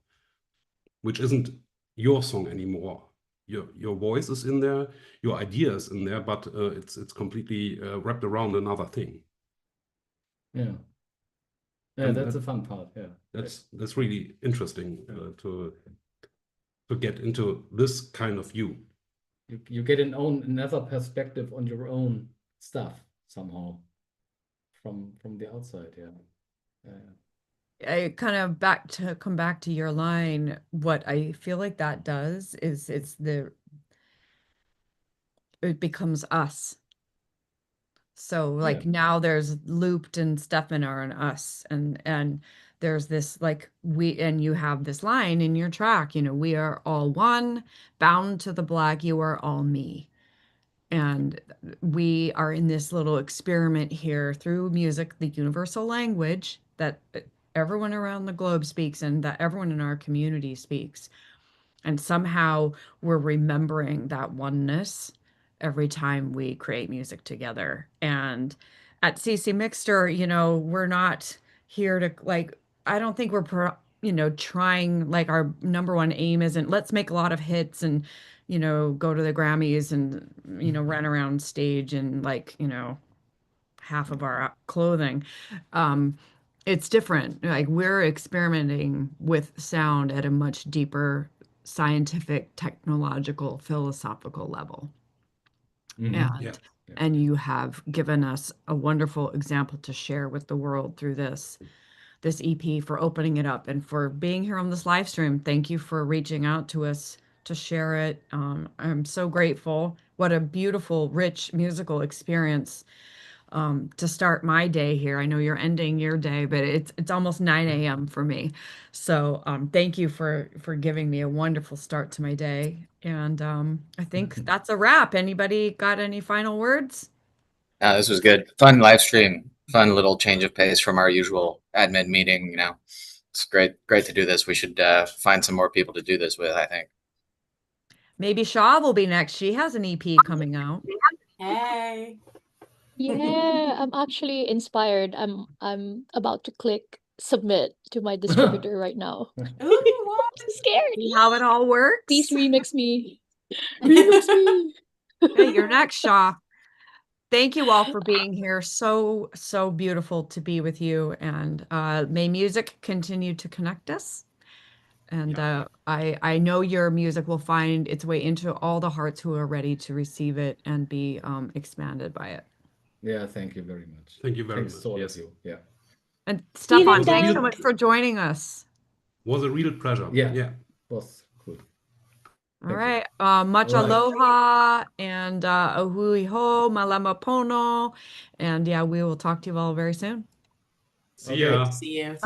which isn't your song anymore. Your voice is in there, your idea is in there, but it's completely wrapped around another thing. Yeah. Yeah, And that's the fun part. Yeah. that's really interesting to get into this kind of view. You get another perspective on your own stuff somehow from the outside. Yeah. I kind of come back to your line. What I feel like that does is it becomes us. So like Yeah. now there's Looped and Stefan are and us, and there's this like and you have this line in your track, we are all one, bound to the black, you are all me. And we are in this little experiment here through music, the universal language that everyone around the globe speaks and that everyone in our community speaks. And somehow we're remembering that oneness every time we create music together. And at ccMixter, we're not here to like, I don't think trying, like our number one aim isn't let's make a lot of hits and, go to the Grammys and, run around stage and like, half of our clothing. It's different. Like we're experimenting with sound at a much deeper scientific, technological, philosophical level. Mhm. Yeah. And you have given us a wonderful example to share with the world through this EP, for opening it up and for being here on this live stream. Thank you for reaching out to us to share it. I'm so grateful. What a beautiful, rich musical experience to start my day here. I know you're ending your day, but it's almost 9 a.m. for me. So thank you for giving me a wonderful start to my day. And I think that's a wrap. Anybody got any final words? This was good. Fun live stream. Fun little change of pace from our usual admin meeting. It's great to do this. We should find some more people to do this with, I think. Maybe Shaw will be next. She has an EP coming out. Hey. Yeah, I'm actually inspired. I'm about to click submit to my distributor right now. Ooh, I'm so scared. See how it all works? Please remix me. Remix me. Hey, you're next, Shaw. Thank you all for being here. So, so beautiful to be with you. And may music continue to connect us. And I know your music will find its way into all the hearts who are ready to receive it and be expanded by it. Yeah, thank you very much. Thank you very Thanks much. to all Yes. of you. Yeah. And Stefan, Vielen thanks so Dank. much for joining us. Was a real pleasure. Yeah. Yeah. Was cool. All Thank you. right. Much All right. aloha and ohui ho, malama pono. And yeah, we will talk to you all very soon. See ya. See you.